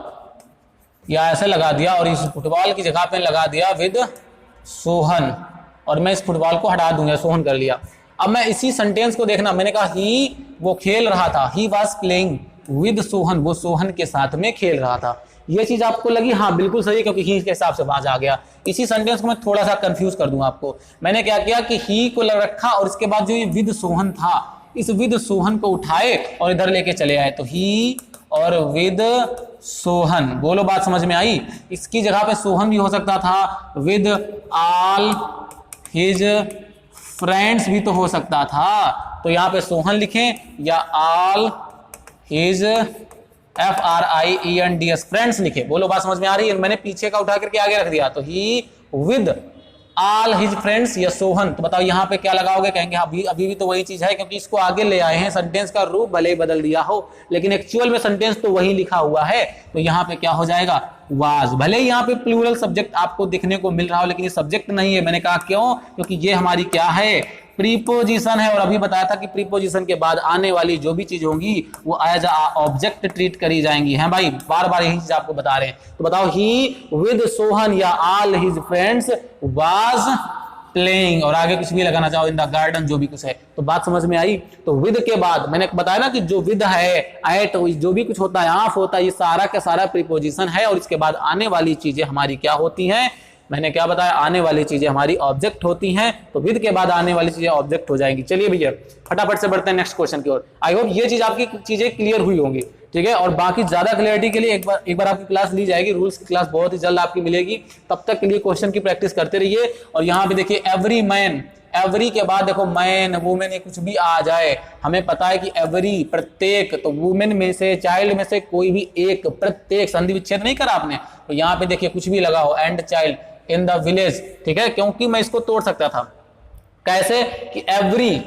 या ऐसे लगा दिया और इस फुटबॉल की जगह पे लगा दिया विद सोहन, और मैं इस फुटबॉल को हटा दूंगा, सोहन कर लिया। अब मैं इसी सेंटेंस को देखना, मैंने कहा ही वो खेल रहा था, he was playing with Sohan, वो सोहन के साथ में खेल रहा था। ये चीज आपको लगी? हाँ बिल्कुल सही, क्योंकि ही के हिसाब से वाज आ गया। इसी सेंटेंस को मैं थोड़ा सा कंफ्यूज कर दूंगा आपको। मैंने क्या किया कि ही को लग रखा और इसके बाद जो ये विद सोहन था, इस विद सोहन को उठाए और इधर लेके चले आए, तो ही और विद सोहन। बोलो बात समझ में आई? इसकी जगह पे सोहन भी हो सकता था, विद ऑल हिज फ्रेंड्स भी तो हो सकता था, तो यहाँ पे सोहन लिखें या ऑल हिज FRIENDS फ्रेंड्स लिखे। बोलो बात समझ में आ रही है? मैंने पीछे का उठा करके आगे रख दिया, तो ही विद ऑल हिज फ्रेंड्स या सोहन, तो बताओ यहाँ पे क्या लगाओगे, कहेंगे अभी अभी भी तो वही चीज है, क्योंकि इसको आगे ले आए हैं, सेंटेंस का रूप भले ही बदल दिया हो लेकिन एक्चुअल में सेंटेंस तो वही लिखा हुआ है, तो यहाँ पे क्या हो जाएगा वाज। भले ही यहाँ पे प्लूरल सब्जेक्ट आपको दिखने को मिल रहा हो लेकिन ये सब्जेक्ट नहीं है, मैंने कहा क्यों, क्योंकि ये हमारी क्या है, प्रीपोजिशन है, और अभी बताया था कि प्रीपोजिशन के बाद आने वाली जो भी चीज होंगी वो एज ऑब्जेक्ट ट्रीट करी जाएंगी, हैं भाई, बार बार यही चीज आपको बता रहे हैं। तो बताओ ही विद सोहन या all his friends was playing, और आगे कुछ भी लगाना चाहो, इन द गार्डन, जो भी कुछ है, तो बात समझ में आई। तो विद के बाद मैंने बताया ना कि जो विद है, एट, जो भी कुछ होता है, ऑफ होता है, ये सारा का सारा प्रीपोजिशन है, और इसके बाद आने वाली चीजें हमारी क्या होती हैं, मैंने क्या बताया, आने वाली चीजें हमारी ऑब्जेक्ट होती हैं, तो विद के बाद आने वाली चीजें ऑब्जेक्ट हो जाएंगी। चलिए भैया फटाफट से बढ़ते हैं नेक्स्ट क्वेश्चन की ओर। आई होप ये चीज आपकी चीजें क्लियर हुई होंगी, ठीक है, और बाकी ज्यादा क्लियरिटी के लिए एक बार आपकी क्लास ली जाएगी, रूल्स की क्लास बहुत ही जल्द आपकी मिलेगी, तब तक के लिए क्वेश्चन की प्रैक्टिस करते रहिए। और यहाँ पे देखिए एवरी मैन, एवरी के बाद देखो मैन वुमेन ये कुछ भी आ जाए, हमें पता है कि एवरी प्रत्येक, तो वुमेन में से, चाइल्ड में से कोई भी एक, प्रत्येक, संधि विच्छेद नहीं करा आपने, तो यहाँ पे देखिए कुछ भी लगा हो, and child in the village, ठीक है, क्योंकि मैं इसको तोड़ सकता था, कैसे कि एवरी,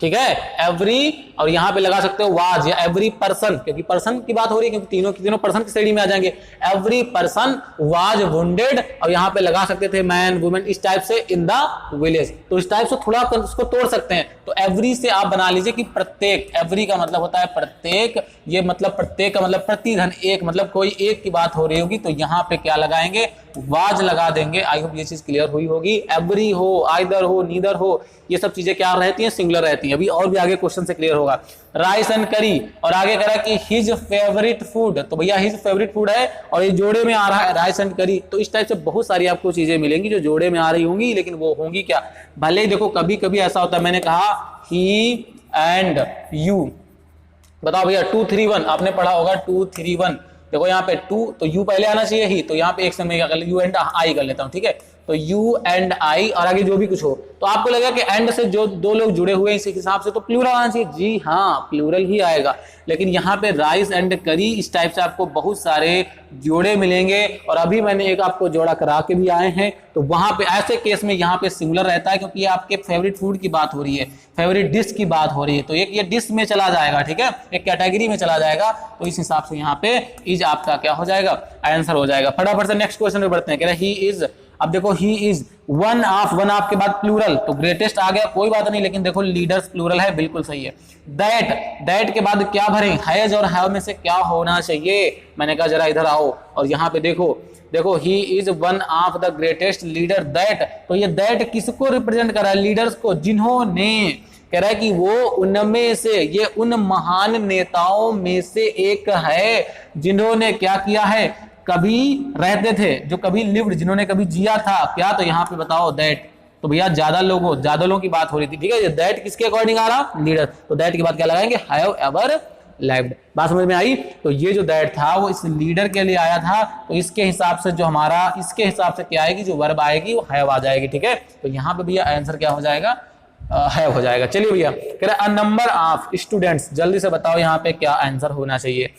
ठीक है, एवरी, और यहां पे लगा सकते हो वाज या एवरी पर्सन, क्योंकि पर्सन की बात हो रही है, क्योंकि तीनों की तीनों पर्सन की श्रेणी में आ जाएंगे, एवरी पर्सन वाज वुंडेड, और यहां पे लगा सकते थे मैन वुमेन, इस टाइप से इन द विलेज, तो इस टाइप से थोड़ा उसको तोड़ सकते हैं। तो एवरी से आप बना लीजिए कि प्रत्येक, एवरी का मतलब होता है प्रत्येक, ये मतलब प्रत्येक का मतलब प्रतिधन एक, मतलब कोई एक की बात हो रही होगी, तो यहाँ पे क्या लगाएंगे, वाज लगा देंगे। आई होप ये चीज क्लियर हुई होगी। एवरी हो, आइदर हो, नीदर हो, ये सब चीजें क्या रहती हैं, सिंगुलर रहती हैं। अभी और भी आगे क्वेश्चन से क्लियर होगा। राइस एंड करी, और आगे कह रहा है कि हिज फेवरेट फूड, तो भैया हिज फेवरेट फूड है और ये जोड़े में आ रहा है राइस एंड करी, तो इस टाइप से बहुत सारी आपको चीजें मिलेंगी जो जोड़े में आ रही होंगी, लेकिन वो होंगी क्या, भले ही देखो कभी कभी ऐसा होता है, मैंने कहा ही एंड यू, बताओ भैया 2 3 1 आपने पढ़ा होगा 2 3 1, देखो यहाँ पे 2 तो यू पहले आना चाहिए ही, तो यहाँ पे एक समय क्या कर यू एंड आई कर लेता हूँ, ठीक है, तो यू एंड आई, और आगे जो भी कुछ हो, तो आपको लगेगा कि एंड से जो दो लोग जुड़े हुए हैं इसी हिसाब से तो प्लूरल आना चाहिए, जी हाँ प्लूरल ही आएगा, लेकिन यहाँ पे राइस एंड करी इस टाइप से आपको बहुत सारे जोड़े मिलेंगे, और अभी मैंने एक आपको जोड़ा करा के भी आए हैं, तो वहां पे ऐसे केस में यहाँ पे सिंगुलर रहता है, क्योंकि ये आपके फेवरेट फूड की बात हो रही है, फेवरेट डिश की बात हो रही है, तो एक ये डिश में चला जाएगा, ठीक है, एक कैटेगरी में चला जाएगा, तो इस हिसाब से यहाँ पे इज आपका क्या हो जाएगा, आंसर हो जाएगा। फटाफट से नेक्स्ट क्वेश्चन में बढ़ते हैं। कह रहे ही इज, अब देखो ही इज वन ऑफ के बाद प्लूरल, तो ग्रेटेस्ट आ गया, कोई बात नहीं, लेकिन देखो लीडर्स प्लूरल है, बिल्कुल सही है। दैट के बाद क्या भरें, हैज और हैव में से क्या होना चाहिए, मैंने कहा जरा इधर आओ, और यहाँ पे देखो he is one of the greatest leader that, तो ये दैट किसको रिप्रेजेंट कर रहा है, लीडर्स को, जिन्होंने, कह रहा है कि वो उनमें से, ये उन महान नेताओं में से एक है जिन्होंने क्या किया है, कभी रहते थे, जो कभी लिव्ड, जिन्होंने कभी जिया था, क्या, तो यहाँ पे बताओ दैट, तो भैया ज्यादा लोगों की बात हो रही थी, ठीक है, ये दैट किसके अकॉर्डिंग आ रहा, लीडर, तो दैट के बाद क्या लगाएंगे, हैव एवर लिव्ड, बात समझ में आई। तो ये जो दैट था वो इस लीडर के लिए आया था, तो इसके हिसाब से जो हमारा, इसके हिसाब से क्या आएगी, जो वर्ब आएगी वो हैव आ जाएगी, ठीक है, तो यहाँ पे भैया आंसर क्या हो जाएगा, हैव हो जाएगा। चलिए भैया कह रहा है अ नंबर ऑफ स्टूडेंट्स, जल्दी से बताओ यहाँ पे क्या आंसर होना चाहिए।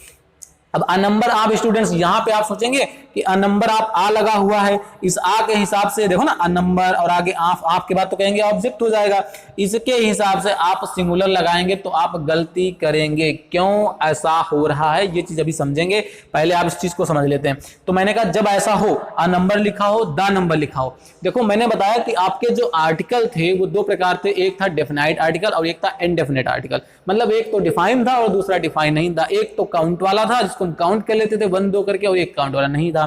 अब अ नंबर ऑफ स्टूडेंट्स, यहाँ पे आप सोचेंगे कि अ नंबर ऑफ आ लगा हुआ है, इस आ के हिसाब से देखो ना, अ नंबर और आगे ऑफ के बाद तो कहेंगे ऑब्जेक्ट हो जाएगा, इसके हिसाब से आप सिंगुलर लगाएंगे तो आप गलती करेंगे। क्यों ऐसा हो रहा है ये चीज अभी समझेंगे, पहले आप इस चीज को समझ लेते हैं। तो मैंने कहा जब ऐसा हो, अ नंबर लिखा हो, द नंबर लिखा हो, देखो मैंने बताया कि आपके जो आर्टिकल थे वो दो प्रकार थे, एक था डेफिनाइट आर्टिकल और एक था इनडेफिनेट आर्टिकल, मतलब एक तो डिफाइन था और दूसरा डिफाइन नहीं था, एक तो काउंट वाला था जिसको हम काउंट कर लेते थे 1 2 करके, और एक काउंट वाला नहीं था।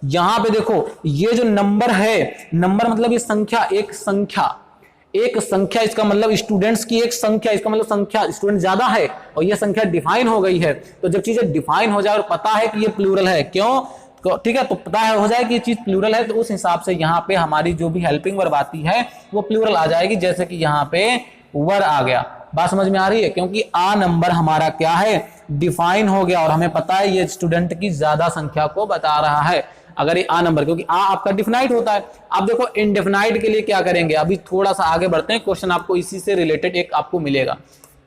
यहां पे देखो ये जो नंबर है, नंबर मतलब ये संख्या, एक संख्या, इसका मतलब स्टूडेंट्स की एक संख्या, इसका मतलब संख्या, स्टूडेंट ज्यादा है और ये संख्या डिफाइन हो गई है। तो जब चीजें डिफाइन हो जाए और पता है कि ये प्लूरल है, क्यों, ठीक है, तो पता है हो जाए कि ये चीज प्लूरल है, तो उस हिसाब से यहाँ पे हमारी जो भी हेल्पिंग वर्ब आती है वो प्लूरल आ जाएगी, जैसे कि यहाँ पे वर आ गया। बात समझ में आ रही है, क्योंकि आ नंबर हमारा क्या है, डिफाइन हो गया और हमें पता है ये स्टूडेंट की ज्यादा संख्या को बता रहा है, अगर ये आ नंबर, क्योंकि आ आपका डिफिनाइट होता है। अब देखो इनडेफिनाइट के लिए क्या करेंगे, अभी थोड़ा सा आगे बढ़ते हैं, क्वेश्चन आपको इसी से रिलेटेड एक आपको मिलेगा,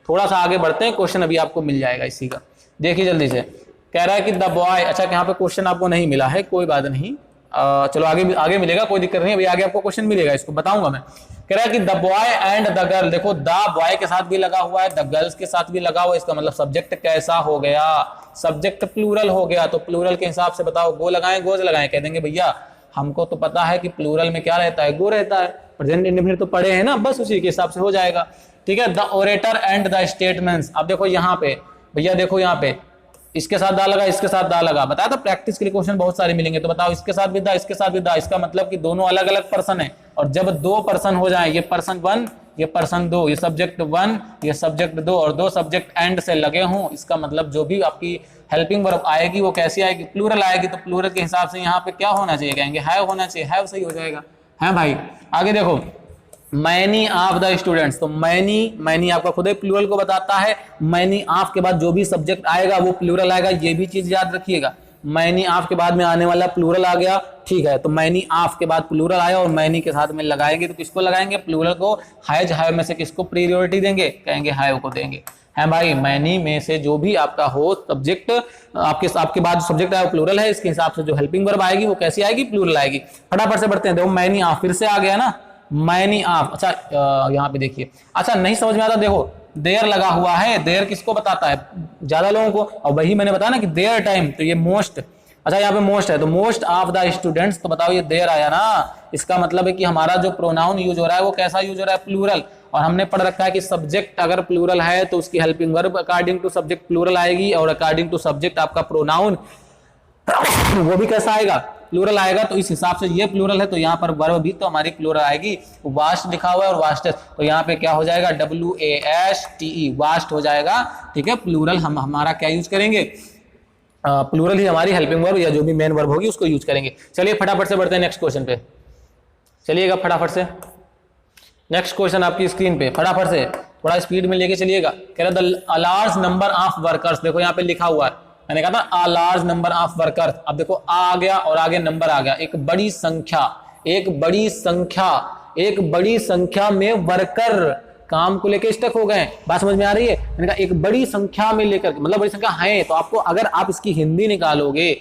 थोड़ा सा आगे बढ़ते हैं, क्वेश्चन अभी आपको मिल जाएगा इसी का। देखिए जल्दी से, कह रहा है कि द बॉय, अच्छा यहाँ पे क्वेश्चन आपको नहीं मिला है, कोई बात नहीं, चलो आगे आगे मिलेगा, कोई दिक्कत नहीं, अभी आगे आपको क्वेश्चन मिलेगा, इसको बताऊंगा मैं। कह रहा है कि the boy and the girl, देखो द बॉय के साथ भी लगा हुआ है, द गर्ल्स के साथ भी लगा हुआ है, इसका मतलब सब्जेक्ट कैसा हो गया, सब्जेक्ट प्लूरल हो गया। तो प्लूरल के हिसाब से बताओ, गो लगाएं गोज लगाएं, कह देंगे भैया हमको तो पता है कि प्लूरल में क्या रहता है, गो रहता है, प्रेजेंट इंडेफिनिट तो पढ़े हैं ना, बस उसी के हिसाब से हो जाएगा। ठीक है, the orator and the statements, अब देखो यहाँ पे भैया, देखो यहाँ पे इसके साथ दा लगा, इसके साथ दा लगा, बताया था प्रैक्टिस के लिए क्वेश्चन बहुत सारे मिलेंगे, तो बताओ इसके साथ भी दा, इसके साथ भी दा, इसका मतलब कि दोनों अलग अलग पर्सन है, और जब दो पर्सन हो जाए, ये पर्सन वन, ये पर्सन दो, ये सब्जेक्ट वन, ये सब्जेक्ट दो, और दो सब्जेक्ट एंड से लगे हों, इसका मतलब जो भी आपकी हेल्पिंग वर्ब आएगी वो कैसी आएगी, प्लूरल आएगी। तो प्लूरल के हिसाब से यहाँ पे क्या होना चाहिए, कहेंगे हैव होना चाहिए, हैव सही हो जाएगा, है भाई। आगे देखो, मैनी ऑफ द स्टूडेंट्स, तो मैनी आपका खुद ही प्लूरल को बताता है, मैनी ऑफ के बाद जो भी सब्जेक्ट आएगा वो प्लूरल आएगा, ये भी चीज याद रखिएगा। मैनी ऑफ के बाद में आने वाला प्लूरल आ गया, ठीक है, तो मैनी ऑफ के बाद प्लूरल आया और मैनी के साथ में लगाएंगे, तो किसको लगाएंगे, प्लूरल को। हैव में से किसको प्रायोरिटी देंगे, कहेंगे हैव को देंगे, है भाई। मैनी में से जो भी आपका हो सब्जेक्ट, आपके बाद जो सब्जेक्ट है प्लूरल है, इसके हिसाब से जो हेल्पिंग वर्ब आएगी वो कैसी आएगी, प्लूरल आएगी। फटाफट से बढ़ते हैं, देखो मैनी ऑफ फिर से आ गया ना, मैनी ऑफ। अच्छा यहाँ पे देखिए, अच्छा नहीं समझ में आता, देखो देयर लगा हुआ है, देयर किसको बताता है, ज्यादा लोगों को, और वही मैंने बताया ना कि देयर टाइम, तो ये मोस्ट, अच्छा यहाँ पे मोस्ट है, तो मोस्ट ऑफ द स्टूडेंट्स, तो बताओ ये देयर आया ना, इसका मतलब है कि हमारा जो प्रोनाउन यूज हो रहा है वो कैसा यूज हो रहा है, प्लूरल। और हमने पढ़ रखा है कि सब्जेक्ट अगर प्लूरल है तो उसकी helping verb according to subject plural आएगी, और अकॉर्डिंग टू सब्जेक्ट आपका प्रोनाउन वो भी कैसा आएगा, प्लूरल आएगा। तो इस हिसाब से ये प्लूरल है, तो यहाँ पर वर्ब भी तो हमारी प्लूरल आएगी। वास्ट लिखा हुआ है और वास्टेस्ट, तो यहाँ पे क्या हो जाएगा, WASTE, वास्ट हो जाएगा, ठीक है। प्लूरल हम हमारा क्या यूज करेंगे, प्लूरल ही हमारी हेल्पिंग वर्ब या जो भी मेन वर्ब होगी उसको यूज करेंगे। चलिए फटाफट से बढ़ते हैं नेक्स्ट क्वेश्चन पे, चलिएगा फटाफट से। नेक्स्ट क्वेश्चन आपकी स्क्रीन पे, फटाफट से थोड़ा स्पीड में लेके चलिएगा। कह रहा है the large number of workers, देखो यहाँ पे लिखा हुआ है, मैंने कहा था आ लार्ज नंबर ऑफ वर्कर्स, अब देखो आ गया और आगे नंबर आ गया, एक बड़ी संख्या, एक बड़ी संख्या, एक बड़ी संख्या में वर्कर काम को लेकर स्टक हो गए। बात समझ में आ रही है, मैंने कहा एक बड़ी संख्या में लेकर, मतलब बड़ी संख्या है, तो आपको अगर आप इसकी हिंदी निकालोगे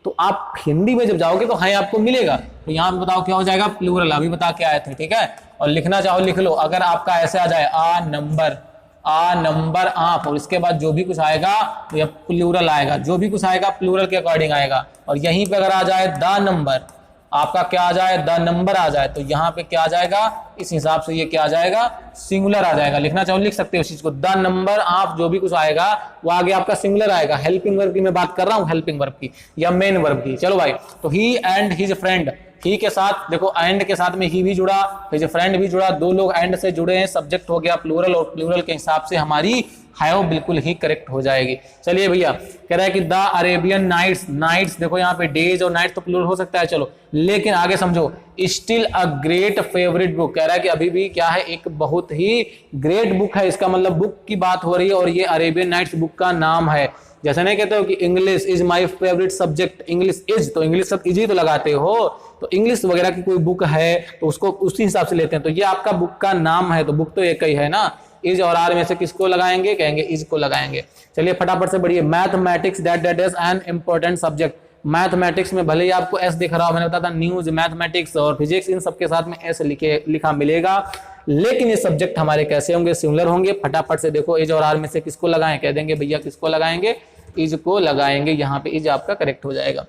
तो आप हिंदी में जब जाओगे तो है आपको मिलेगा। तो यहाँ पे बताओ क्या हो जाएगा, प्लूरल, अभी बता के आए थे, ठीक है। और लिखना चाहो लिख लो, अगर आपका ऐसे आ जाए आ नंबर आप, और इसके बाद जो भी कुछ आएगा तो यह प्लूरल आएगा, जो भी कुछ आएगा प्लूरल के अकॉर्डिंग आएगा। और यहीं पे अगर आ जाए द नंबर, आपका क्या आ जाए, द नंबर आ जाए, तो यहाँ पे क्या आ जाएगा, इस हिसाब से ये क्या आ जाएगा, सिंगुलर आ जाएगा। लिखना चाहो लिख सकते हो इस चीज को, द नंबर ऑफ, जो भी कुछ आएगा वो आगे आपका सिंगुलर आएगा। हेल्पिंग वर्ब की मैं बात कर रहा हूँ, हेल्पिंग वर्ब की या मेन वर्ब की। चलो भाई, तो ही एंड हिज फ्रेंड, ही के साथ देखो एंड के साथ में ही भी जुड़ा, हिज फ्रेंड भी जुड़ा, दो लोग एंड से जुड़े हैं, सब्जेक्ट हो गया प्लूरल, और प्लूरल के हिसाब से हमारी हैव बिल्कुल ही करेक्ट हो जाएगी। चलिए भैया, कह रहा है कि द अरेबियन नाइट्स, नाइट्स देखो यहाँ पे डेज और नाइट्स तो प्लूरल हो सकता है, चलो, लेकिन आगे समझो, still a great favourite book, कह रहा है कि अभी भी क्या है, एक बहुत ही ग्रेट बुक है, इसका मतलब बुक की बात हो रही है, और ये अरेबियन नाइट्स बुक का नाम है। जैसे नहीं कहते हो कि English is my favourite subject, English is, तो इंग्लिश सब इज ही तो लगाते हो, तो इंग्लिश वगैरह की कोई बुक है तो उसको उसी हिसाब से लेते हैं। तो ये आपका बुक का नाम है, तो बुक तो एक ही है ना। इज और आर में से किसको लगाएंगे, कहेंगे इज को लगाएंगे। चलिए फटाफट से बढ़िए, mathematics that is an important subject, mathematics में भले ही आपको एस दिख रहा हो, मैंने बताया था न्यूज, मैथमेटिक्स और फिजिक्स, इन सबके साथ में एस लिखा मिलेगा, लेकिन ये सब्जेक्ट हमारे कैसे होंगे, सिमिलर होंगे। फटाफट से देखो, इज और आर में से किसको लगाएं, कह देंगे भैया किसको लगाएंगे, इज को लगाएंगे, यहाँ पे इज आपका करेक्ट हो जाएगा।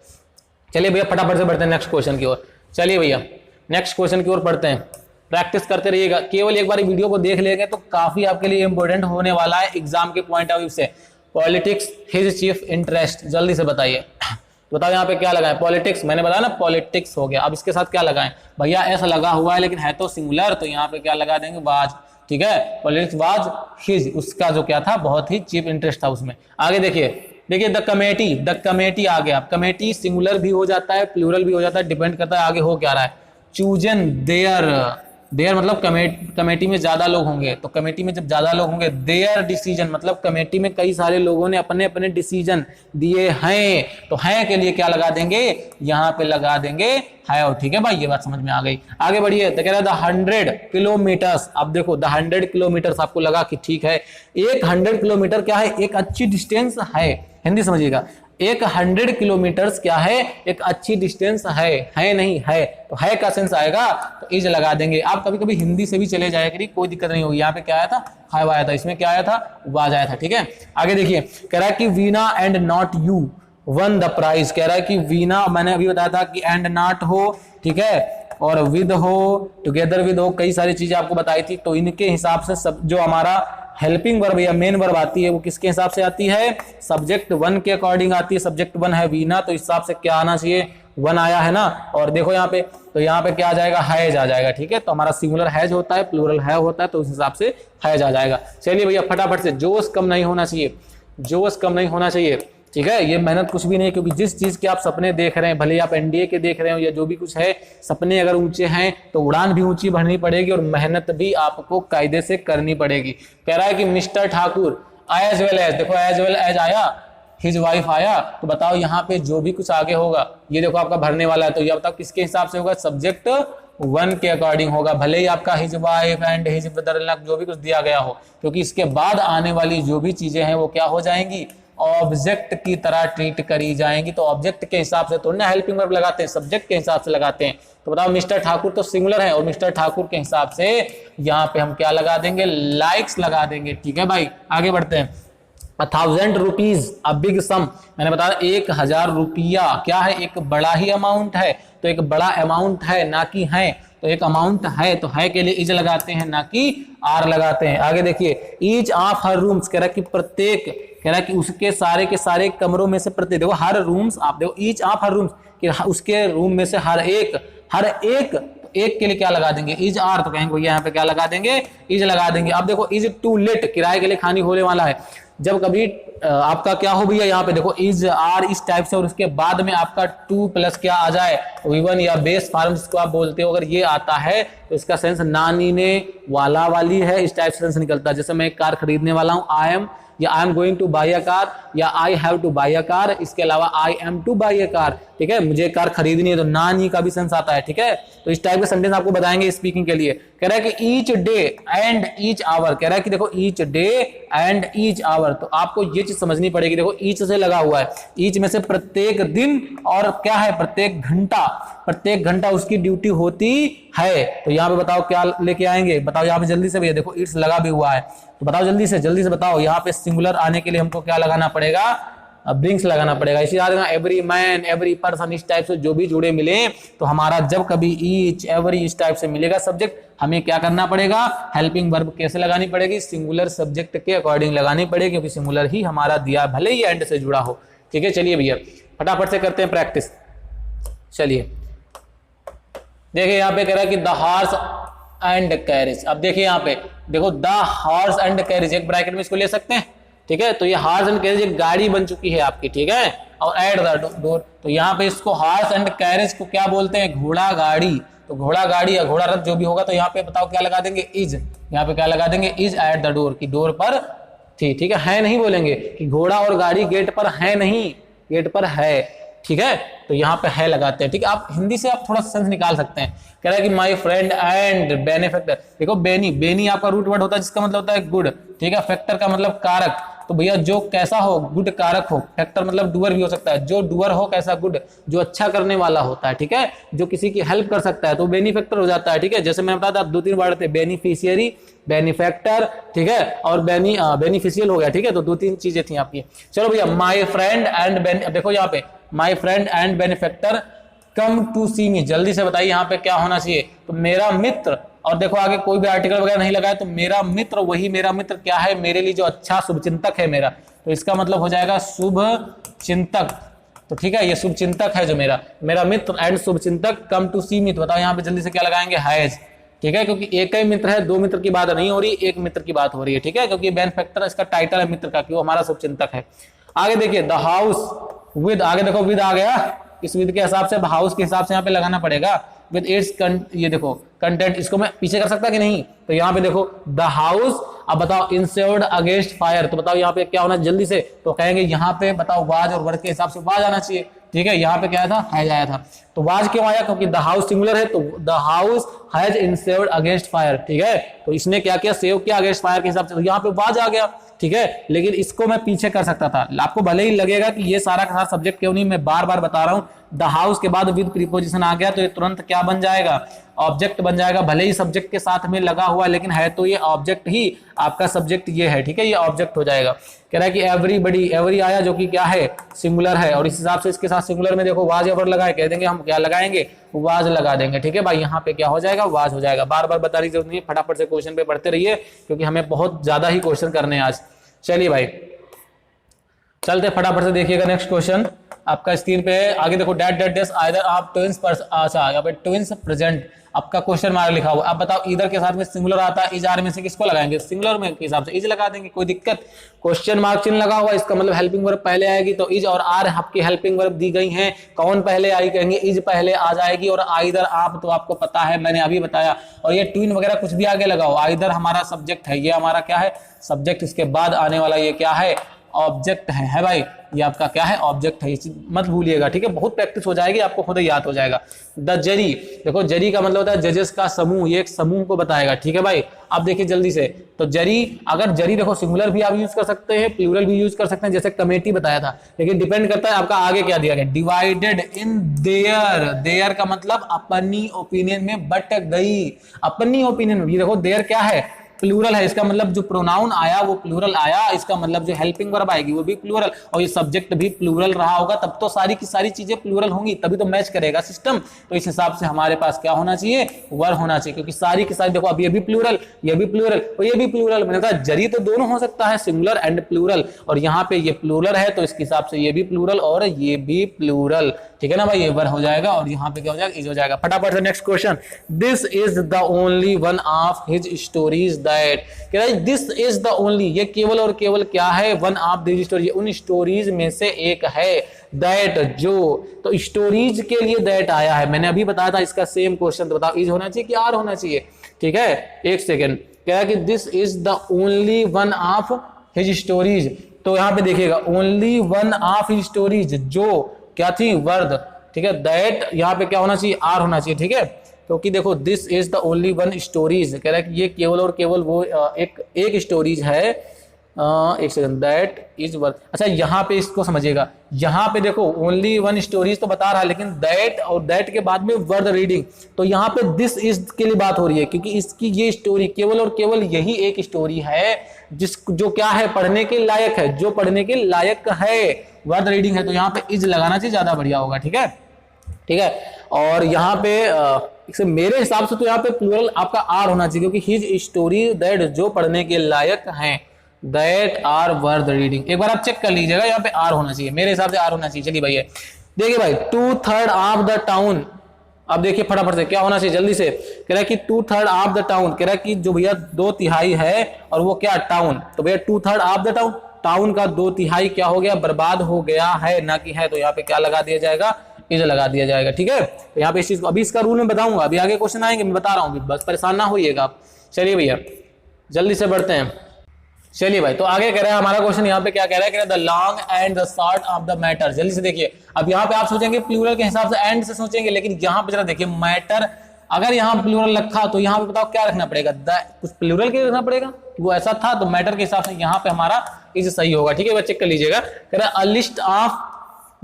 चलिए भैया फटाफट से बढ़ते हैं नेक्स्ट क्वेश्चन की ओर। चलिए भैया नेक्स्ट क्वेश्चन की ओर पढ़ते हैं, प्रैक्टिस करते रहिएगा, केवल एक बार वीडियो को देख लेंगे तो काफी आपके लिए इंपॉर्टेंट होने वाला है एग्जाम के पॉइंट ऑफ व्यू से। पॉलिटिक्स हिज चीफ इंटरेस्ट, जल्दी से बताइए, बताओ यहाँ पे क्या लगाएं, पॉलिटिक्स, मैंने बताया ना पॉलिटिक्स हो गया, अब इसके साथ क्या लगाएं, भैया ऐसा लगा हुआ है लेकिन है तो सिंगुलर, तो यहाँ पे क्या लगा देंगे, वाज, ठीक है, पॉलिटिक्स वाज हिज, उसका जो क्या था, बहुत ही चीफ इंटरेस्ट था उसमें। आगे देखिए द कमेटी आ गया, कमेटी सिंगुलर भी हो जाता है, प्लूरल भी हो जाता है, डिपेंड करता है आगे हो क्या रहा है। चूजन देयर मतलब कमेटी में ज्यादा लोग होंगे, तो कमेटी में जब ज्यादा लोग होंगे, देयर डिसीजन मतलब कमेटी में कई सारे लोगों ने अपने अपने डिसीजन दिए हैं, तो हैं के लिए क्या लगा देंगे, यहाँ पे लगा देंगे है, ठीक है भाई, ये बात समझ में आ गई। आगे बढ़िए, तो कह रहा है द 100 किलोमीटर्स, अब देखो द 100 किलोमीटर्स आपको लगा कि ठीक है, एक 100 किलोमीटर क्या है, एक अच्छी डिस्टेंस है, हिंदी समझिएगा, एक 100 किलोमीटर्स क्या है, एक अच्छी डिस्टेंस है नहीं है, तो है का सेंस आएगा तो इज लगा देंगे। आप कभी कभी हिंदी से भी चले जाया करिए, कोई दिक्कत नहीं होगी। यहाँ पे क्या आया था, हैव आया था, इसमें क्या आया था, वाज आया था। ठीक है, आगे देखिए, कह रहा है कि Veena and not you won the prize. कह रहा है कि वीना, मैंने अभी बताया था कि एंड नॉट हो, ठीक है, और विद हो, टुगेदर विद हो, कई सारी चीजें आपको बताई थी। तो इनके हिसाब से सब जो हमारा हेल्पिंग वर्ब या मेन वर्ब आती है वो किसके हिसाब से आती है, सब्जेक्ट वन के अकॉर्डिंग आती है। सब्जेक्ट वन है वीना, तो इस हिसाब से क्या आना चाहिए, वन आया है ना। और देखो यहाँ पे, तो यहाँ पे क्या आ जाएगा, हैज आ जाएगा। ठीक है, तो हमारा सिंगुलर हैज होता है, प्लूरल है होता है, तो उस हिसाब से हैज आ जाएगा। चलिए भैया फटाफट से, जोश कम नहीं होना चाहिए, जोश कम नहीं होना चाहिए। ठीक है, ये मेहनत कुछ भी नहीं, क्योंकि जिस चीज के आप सपने देख रहे हैं, भले आप एनडीए के देख रहे हो या जो भी कुछ है, सपने अगर ऊंचे हैं तो उड़ान भी ऊंची भरनी पड़ेगी और मेहनत भी आपको कायदे से करनी पड़ेगी। कह रहा है कि mister Thakur as well as, देखो एज वेल एज आया, हिज वाइफ आया, तो बताओ यहाँ पे जो भी कुछ आगे होगा, ये देखो आपका भरने वाला है, तो ये बताओ किसके हिसाब से होगा, सब्जेक्ट वन के अकॉर्डिंग होगा, भले ही आपका his wife and his brother in law जो भी कुछ दिया गया हो, क्योंकि इसके बाद आने वाली जो भी चीजें हैं वो क्या हो जाएंगी, ऑब्जेक्ट की तरह ट्रीट करी जाएंगी। तो ऑब्जेक्ट के हिसाब से तो ना हेल्पिंग वर्ब लगाते हैं, सब्जेक्ट के हिसाब से लगाते हैं। तो बताओ मिस्टर ठाकुर तो सिंगुलर है, और मिस्टर ठाकुर के हिसाब से यहाँ पे हम क्या लगा देंगे, लाइक्स लगा देंगे। ठीक है भाई, आगे बढ़ते हैं। 1000 रुपीज अ बिग सम, मैंने बताया 1000 रुपया क्या है, एक बड़ा ही अमाउंट है, तो एक बड़ा अमाउंट है ना कि है, तो एक अमाउंट है, तो है के लिए इज लगाते हैं ना कि आर लगाते हैं। आगे देखिए, ईच ऑफ हर रूम्स, कह रहा कि प्रत्येक, कह रहा कि उसके सारे के सारे कमरों में से प्रत्येक, देखो हर रूम्स, आप देखो ईच ऑफ हर रूम्स कि उसके रूम में से हर एक, एक के लिए क्या लगा देंगे, इज आर, तो कहेंगे भैया यहाँ पे क्या लगा देंगे, इज लगा देंगे। अब देखो इज टू लेट, किराए के लिए खानी होने वाला है। जब कभी आपका क्या हो भैया, यहाँ पे देखो इज आर इस टाइप से, और उसके बाद में आपका टू प्लस क्या आ जाए, वन या बेस फॉर्म जिसको आप बोलते हो, अगर ये आता है तो इसका सेंस नानी ने वाला वाली है, इस टाइप से सेंस निकलता है। जैसे मैं एक कार खरीदने वाला हूँ, आई एम, या I am going to buy a car, या I have to buy a car, इसके अलावा I am to buy a car. ठीक है, मुझे कार खरीदनी है, तो नानी का भी सेंस आता है। ठीक है, तो इस टाइप के सेंटेंस आपको बताएंगे स्पीकिंग के लिए। कह रहा है कि each day and each hour, कह रहा है कि देखो each day and each hour, तो आपको ये चीज समझनी पड़ेगी। देखो ईच से लगा हुआ है, ईच में से प्रत्येक दिन, और क्या है प्रत्येक घंटा, प्रत्येक घंटा उसकी ड्यूटी होती है। तो यहाँ पे बताओ क्या लेके आएंगे, बताओ यहाँ पे जल्दी से भैया, देखो इट्स लगा भी हुआ है, तो बताओ जल्दी से बताओ, यहाँ पे सिंगुलर आने के लिए हमको क्या लगाना पड़ेगा, ब्रिंग्स लगाना पड़ेगा। इसी तरह एवरी मैन, एवरी पर्सन, इस टाइप से जो भी जुड़े मिले, तो हमारा जब कभी ईच, एवरी इस टाइप से मिलेगा सब्जेक्ट, हमें क्या करना पड़ेगा, हेल्पिंग वर्ब कैसे लगानी पड़ेगी, सिंगुलर सब्जेक्ट के अकॉर्डिंग लगानी पड़ेगी, क्योंकि सिंगुलर ही हमारा दिया, भले ही एंड से जुड़ा हो। ठीक है, चलिए भैया फटाफट से करते हैं प्रैक्टिस। चलिए देखिए, यहाँ पे कह रहा है कि द हॉर्स एंड कैरेज। अब देखिए यहाँ पे देखो, द हॉर्स एंड कैरेज, एक ब्रैकेट में इसको ले सकते हैं। ठीक है, तो ये हॉर्स एंड कैरेज एक गाड़ी बन चुकी है आपकी। ठीक है, और एट द डोर, तो यहाँ पे इसको हॉर्स एंड कैरेज को क्या बोलते हैं, घोड़ा गाड़ी। तो घोड़ा गाड़ी या घोड़ा रथ जो भी होगा, तो यहाँ पे बताओ क्या लगा देंगे, इज, यहाँ पे क्या लगा देंगे, इज एट द डोर, की डोर पर थी। ठीक है नहीं बोलेंगे कि घोड़ा और गाड़ी गेट पर है, नहीं, गेट पर है। ठीक है, तो यहाँ पे है लगाते हैं। ठीक है, आप हिंदी से आप थोड़ा सेंस निकाल सकते हैं। कह रहा है कि माय फ्रेंड एंड बेनिफैक्टर, देखो बेनी, बेनी आपका रूट वर्ड होता है जिसका मतलब होता है गुड। ठीक है, फैक्टर का मतलब कारक, तो भैया जो कैसा हो, गुड कारक हो, फैक्टर मतलब डूअर भी हो सकता है, जो डूअर हो कैसा, गुड, जो अच्छा करने वाला होता है। ठीक है, जो किसी की हेल्प कर सकता है, तो बेनिफैक्टर हो जाता है। ठीक है, जैसे मैं बताता, 2-3 वर्ड थे, बेनिफिशियरी, बेनिफैक्टर, ठीक है, और बेनिफिशियल हो गया। ठीक है, तो 2-3 चीजें थी आपकी। चलो भैया, माय फ्रेंड एंड, देखो यहाँ पे my friend and benefactor come to see me, जल्दी से बताइए यहाँ पे क्या होना चाहिए, तो मेरा मित्र, और देखो आगे कोई भी आर्टिकल वगैरह नहीं लगाया, तो मेरा मित्र, वही मेरा मित्र क्या है, मेरे लिए जो अच्छा शुभचिंतक है मेरा, तो इसका मतलब हो जाएगा शुभ चिंतक। तो ठीक है, ये शुभ चिंतक है जो मेरा मित्र एंड शुभ चिंतक कम टू सी मी, तो बताओ यहाँ पे जल्दी से क्या लगाएंगे, हैज। ठीक है, क्योंकि एक ही मित्र है, 2 मित्र की बात नहीं हो रही, एक मित्र की बात हो रही है। ठीक है, क्योंकि बेनिफैक्टर इसका टाइटल है मित्र का, कि वो हमारा शुभ चिंतक है। आगे देखिए, द हाउस विद, आगे देखो विद आ गया, इस विद के हिसाब से हाउस के हिसाब से यहाँ पे लगाना पड़ेगा विद इट्स, ये देखो कंटेंट, इसको मैं पीछे कर सकता कि नहीं, तो यहाँ पे देखो द हाउस। अब बताओ इंश्योर्ड अगेंस्ट फायर, तो बताओ यहाँ पे क्या होना जल्दी से, तो कहेंगे यहाँ पे बताओ वाज, और वर्ड के हिसाब से वाज आना चाहिए। ठीक है, यहाँ पे क्या था, हैज आया था, तो वाज क्यों आया, क्योंकि द हाउस सिंगुलर है, तो the house has insured against fire. ठीक है, तो इसने क्या किया, सेव किया अगेंस्ट फायर के हिसाब से, तो यहाँ पे वाज आ गया। ठीक है, लेकिन इसको मैं पीछे कर सकता था। आपको भले ही लगेगा कि ये सारा का सारा सब्जेक्ट क्यों नहीं, मैं बार बार बता रहा हूं, द हाउस के बाद विद प्रीपोजिशन आ गया तो ये तुरंत क्या बन जाएगा, ऑब्जेक्ट बन जाएगा। भले ही सब्जेक्ट के साथ में लगा हुआ, लेकिन है तो ये ऑब्जेक्ट ही, आपका सब्जेक्ट ये है, ठीक है, ये ऑब्जेक्ट हो जाएगा। कह रहा है कि एवरीबडी, एवरी आया जो कि क्या है, सिंगुलर है, और इस हिसाब से इसके साथ सिंगुलर में देखो वाज एवर लगाए, कह देंगे हम क्या लगाएंगे, वाज लगा देंगे, ठीक है भाई, यहाँ पे क्या हो जाएगा, वाज हो जाएगा। बार बार बताने की जरूरत नहीं है, फटाफट से क्वेश्चन पे पढ़ते रहिए क्योंकि हमें बहुत ज्यादा ही क्वेश्चन करने हैं आज। चलिए भाई चलते फटाफट से, देखिएगा नेक्स्ट क्वेश्चन आपका स्क्रीन पे है। आगे देखो, डैट डैट डैश आइदर आप ट्विंस पर, अच्छा यहाँ पे ट्विंस प्रेजेंट आपका क्वेश्चन मार्क लिखा हुआ। आप बताओ इधर के साथ में सिंगुलर आता है, इज आर में से किसको लगाएंगे, सिंगुलर में के हिसाब से इज लगा देंगे, कोई दिक्कत। क्वेश्चन मार्क चिन्ह लगा हुआ, इसका मतलब हेल्पिंग वर्ब पहले आएगी, तो इज और आर आपकी हेल्पिंग वर्ब दी गई हैं। कौन पहले आई, कहेंगे इज पहले आ जाएगी, और आइदर आप तो आपको पता है, मैंने अभी बताया। और ये ट्विन वगैरह कुछ भी आगे लगाओ, आइदर हमारा सब्जेक्ट है, ये हमारा क्या है, सब्जेक्ट, इसके बाद आने वाला ये क्या है, ऑब्जेक्ट है भाई, ये आपका क्या है, ऑब्जेक्ट है, मत भूलिएगा, ठीक है, बहुत प्रैक्टिस हो जाएगी, आपको खुद ही याद हो जाएगा। द जरी, देखो जरी का मतलब होता है जजेस का समूह, ये एक समूह को बताएगा, ठीक है भाई। अब देखिए जल्दी से, तो जरी, अगर जरी देखो सिंगुलर भी आप यूज कर सकते हैं, प्लूरल भी यूज कर सकते हैं, जैसे कमेटी बताया था, लेकिन डिपेंड करता है आपका आगे क्या दिया गया, डिवाइडेड इन देयर, देयर का मतलब अपनी ओपिनियन में बट गई, अपनी ओपिनियन में। ये देखो देयर क्या है, प्लूरल है, इसका मतलब जो प्रोनाउन आया वो प्लूरल आया, इसका मतलब जो हेल्पिंग वर्ब आएगी वो भी प्लूरल, और ये सब्जेक्ट भी प्लूरल रहा होगा, तब तो सारी की सारी चीजें प्लूरल होंगी, तभी तो मैच करेगा सिस्टम। तो इस हिसाब से हमारे पास क्या होना चाहिए, वर्ब होना चाहिए, क्योंकि सारी की सारी देखो, अब ये भी प्लूरल, ये भी प्लूरल और ये भी प्लूरल, मैंने कहा जरी तो दोनों हो सकता है, सिंगुलर एंड प्लूरल, और यहाँ पे ये प्लूरल है तो इसके हिसाब से ये भी प्लूरल और ये भी प्लूरल, ठीक है ना भाई, ये वर्ब हो जाएगा, और यहाँ पे क्या हो जाएगा, इज हो जाएगा। फटाफट से next question, this is the only one of his stories that, this is the only, ये केवल और केवल क्या है, वन ऑफ द स्टोरी, उन स्टोरीज में से एक है, दैट जो, तो स्टोरीज के लिए दैट आया है, मैंने अभी बताया था इसका सेम क्वेश्चन, तो बताओ इज होना चाहिए कि आर होना चाहिए, ठीक है, एक सेकेंड, क्या है कि this is the only one of his stories, तो यहाँ पे देखिएगा only one of his stories, जो क्या थी, वर्ड, ठीक है, दैट यहाँ पे क्या होना चाहिए, आर होना चाहिए, ठीक है, क्योंकि देखो this is the only one stories, कह रहा है कि ये केवल और केवल वो एक स्टोरीज है, एक सेकंड, दैट इज वर्ड, अच्छा यहाँ पे इसको समझिएगा, यहाँ पे देखो ओनली वन स्टोरीज तो बता रहा है, लेकिन दैट और दैट के बाद में वर्ड रीडिंग, तो यहाँ पे दिस इज के लिए बात हो रही है, क्योंकि इसकी ये स्टोरी केवल और केवल यही एक स्टोरी है, जिस जो क्या है, पढ़ने के लायक है, जो पढ़ने के लायक है, वर्ड रीडिंग है, तो यहाँ पे इज लगाना चाहिए, ज्यादा बढ़िया होगा, ठीक है, ठीक है। और यहाँ पे मेरे हिसाब से तो यहाँ पे प्लूरल आपका आर होना चाहिए, क्योंकि हिज स्टोरी दैट, जो पढ़ने के लायक हैं, दैट आर वर्थ रीडिंग, एक बार आप चेक कर लीजिएगा, यहाँ पे आर होना चाहिए, मेरे हिसाब से आर होना चाहिए। चलिए भैया देखिए भाई, 2/3 ऑफ द टाउन, अब देखिए फटाफट से क्या होना चाहिए, जल्दी से, कह रहा है कि 2/3 ऑफ द टाउन, कह रहा है कि जो भैया 2/3 है, और वो क्या, टाउन, तो भैया 2/3 ऑफ द टाउन, टाउन का 2/3 क्या हो गया, बर्बाद हो गया है, ना कि है, तो यहाँ पे क्या लगा दिया जाएगा, इज लगा दिया जाएगा, ठीक है। तो यहाँ पे इस चीज को अभी इसका रूल मैं बताऊंगा, अभी आगे क्वेश्चन आएंगे, मैं बता रहा हूँ, बस परेशान ना होइएगा आप। चलिए भैया जल्दी से बढ़ते हैं, चलिए भाई, तो आगे कह रहा है हमारा क्वेश्चन, यहाँ पे क्या कह रहा है, कह रहा है the long and the short of the matter, जल्दी से देखिए। अब यहाँ पे आप सोचेंगे प्लूरल के हिसाब से एंड से सोचेंगे, लेकिन यहाँ पे जरा देखिए, मैटर अगर यहाँ प्लूरल रखा तो यहाँ पे बताओ क्या रखना पड़ेगा, कुछ प्लूरल के रखना पड़ेगा, वो ऐसा था, तो मैटर के हिसाब से यहाँ पे हमारा इज सही होगा, ठीक है, चेक कर लीजिएगा। कह रहा है a list of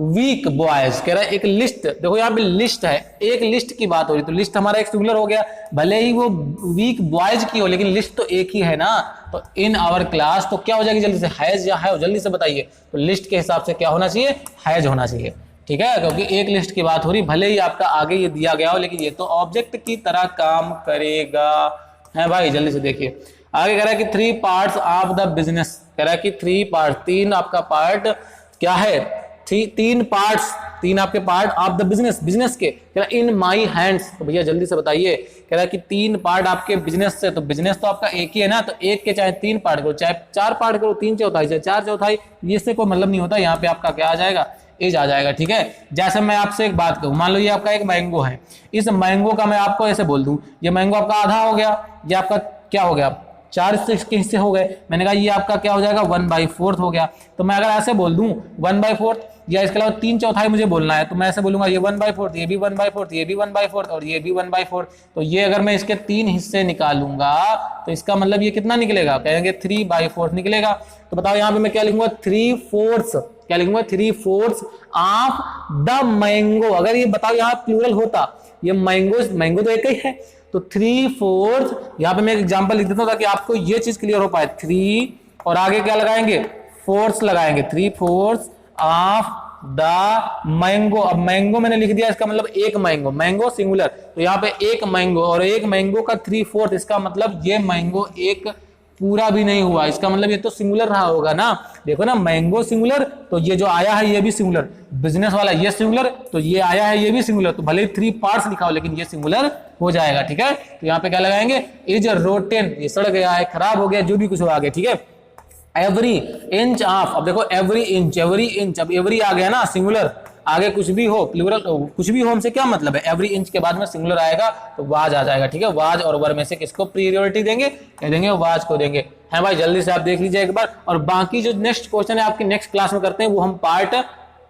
weak boys, कह रहा है एक लिस्ट, देखो यहाँ पे लिस्ट है, एक लिस्ट की बात हो रही, तो लिस्ट हमारा एक सिंगुलर हो गया, भले ही वो वीक बॉयज की हो, लेकिन लिस्ट तो एक ही है ना, तो इन आवर क्लास, तो क्या हो जाएगी जल्दी से, हैज या है, जल्दी से बताइए, तो लिस्ट के हिसाब से क्या होना चाहिए, हैज होना चाहिए, ठीक है, क्योंकि एक लिस्ट की बात हो रही, भले ही आपका आगे ये दिया गया हो, लेकिन ये तो ऑब्जेक्ट की तरह काम करेगा, है भाई। जल्दी से देखिए आगे, कह रहा है कि 3 पार्ट्स ऑफ द बिजनेस, कह रहा है कि 3 पार्ट, 3 आपका पार्ट क्या है, 3 पार्ट्स, 3 आपके part of the business, business के, कह रहा इन माई हैंड्स, तो भैया जल्दी से बताइए, कह रहा है कि 3 पार्ट आपके बिजनेस से, तो बिजनेस तो आपका एक ही है ना, तो एक के चाहे 3 पार्ट करो, चाहे 4 पार्ट करो, 3/4 चाहे 4/4, इससे कोई मतलब नहीं होता, यहाँ पे आपका क्या आ जाएगा, एज आ जाएगा, ठीक है। जैसे मैं आपसे एक बात कहूँ, मान लो ये आपका एक मैंगो है, इस मैंगो का मैं आपको ऐसे बोल दूं, ये मैंगो आपका आधा हो गया, ये आपका क्या हो गया, 4 इसके हिस्से हो गए। मैंने कहा ये आपका क्या हो जाएगा 1/4 हो गया। तो मैं अगर ऐसे बोल दूं 1/4 या इसके अलावा 3/4 मुझे बोलना है तो मैं ऐसे बोलूंगा ये 1/4, ये भी 1/4, ये भी 1/4 और ये भी 1/4। तो ये अगर मैं इसके 3 हिस्से निकालूंगा तो इसका मतलब ये कितना निकलेगा, कहेंगे 3/4 निकलेगा। तो बताओ यहाँ पे मैं क्या लिखूंगा 3/4, क्या लिखूंगा 3/4 ऑफ द मैंगो। अगर ये बताओ यहाँ प्लूरल होता, ये मैंगो तो एक ही है, तो 3/4 यहाँ पे मैं एग्जांपल लिख देता हूं ताकि आपको ये चीज क्लियर हो पाए। 3 और आगे क्या लगाएंगे, फोर्स लगाएंगे, 3/4 ऑफ द मैंगो। अब मैंगो मैंने लिख दिया, इसका मतलब एक मैंगो, मैंगो सिंगुलर, तो यहाँ पे एक मैंगो और एक मैंगो का 3/4, इसका मतलब ये मैंगो एक पूरा भी नहीं हुआ, इसका मतलब ये तो सिंगुलर रहा होगा ना। देखो ना मैंगो सिंगुलर, तो ये जो आया है ये भी सिंगुलर, बिजनेस वाला ये सिंगुलर, तो ये आया है ये भी सिंगुलर, तो भले ही 3 पार्ट्स लिखा हो लेकिन ये सिंगुलर हो जाएगा। ठीक है, तो यहाँ पे क्या लगाएंगे, इज रोटेन, ये सड़ गया है, खराब हो गया, जो भी कुछ हो आगे। ठीक है, एवरी इंच ऑफ, अब देखो एवरी इंच, अब एवरी आ गया ना सिंगुलर, आगे कुछ भी हो प्लूरल, कुछ भी हो हमसे क्या मतलब है, एवरी इंच के बाद में सिंगुलर आएगा तो वाज आ जाएगा। ठीक है, वाज और वर में से किसको प्रायोरिटी देंगे, कह देंगे वाज को देंगे। है भाई, जल्दी से आप देख लीजिए एक बार, और बाकी जो नेक्स्ट क्वेश्चन है आपकी नेक्स्ट क्लास में करते हैं, वो हम पार्ट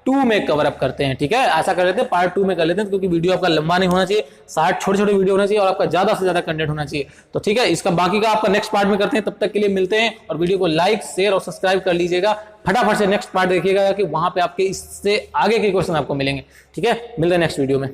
2 में कवर अप करते हैं। ठीक है, ऐसा कर लेते हैं पार्ट 2 में कर लेते हैं, क्योंकि वीडियो आपका लंबा नहीं होना चाहिए, 60 छोटे-छोटे वीडियो होना चाहिए और आपका ज्यादा से ज्यादा कंटेंट होना चाहिए। तो ठीक है, इसका बाकी का आपका नेक्स्ट पार्ट में करते हैं, तब तक के लिए मिलते हैं, और वीडियो को लाइक शेयर और सब्सक्राइब कर लीजिएगा। फटाफट से नेक्स्ट पार्ट देखिएगा कि वहां पे आपके इससे आगे के क्वेश्चन आपको मिलेंगे। ठीक है, मिलते हैं नेक्स्ट वीडियो में।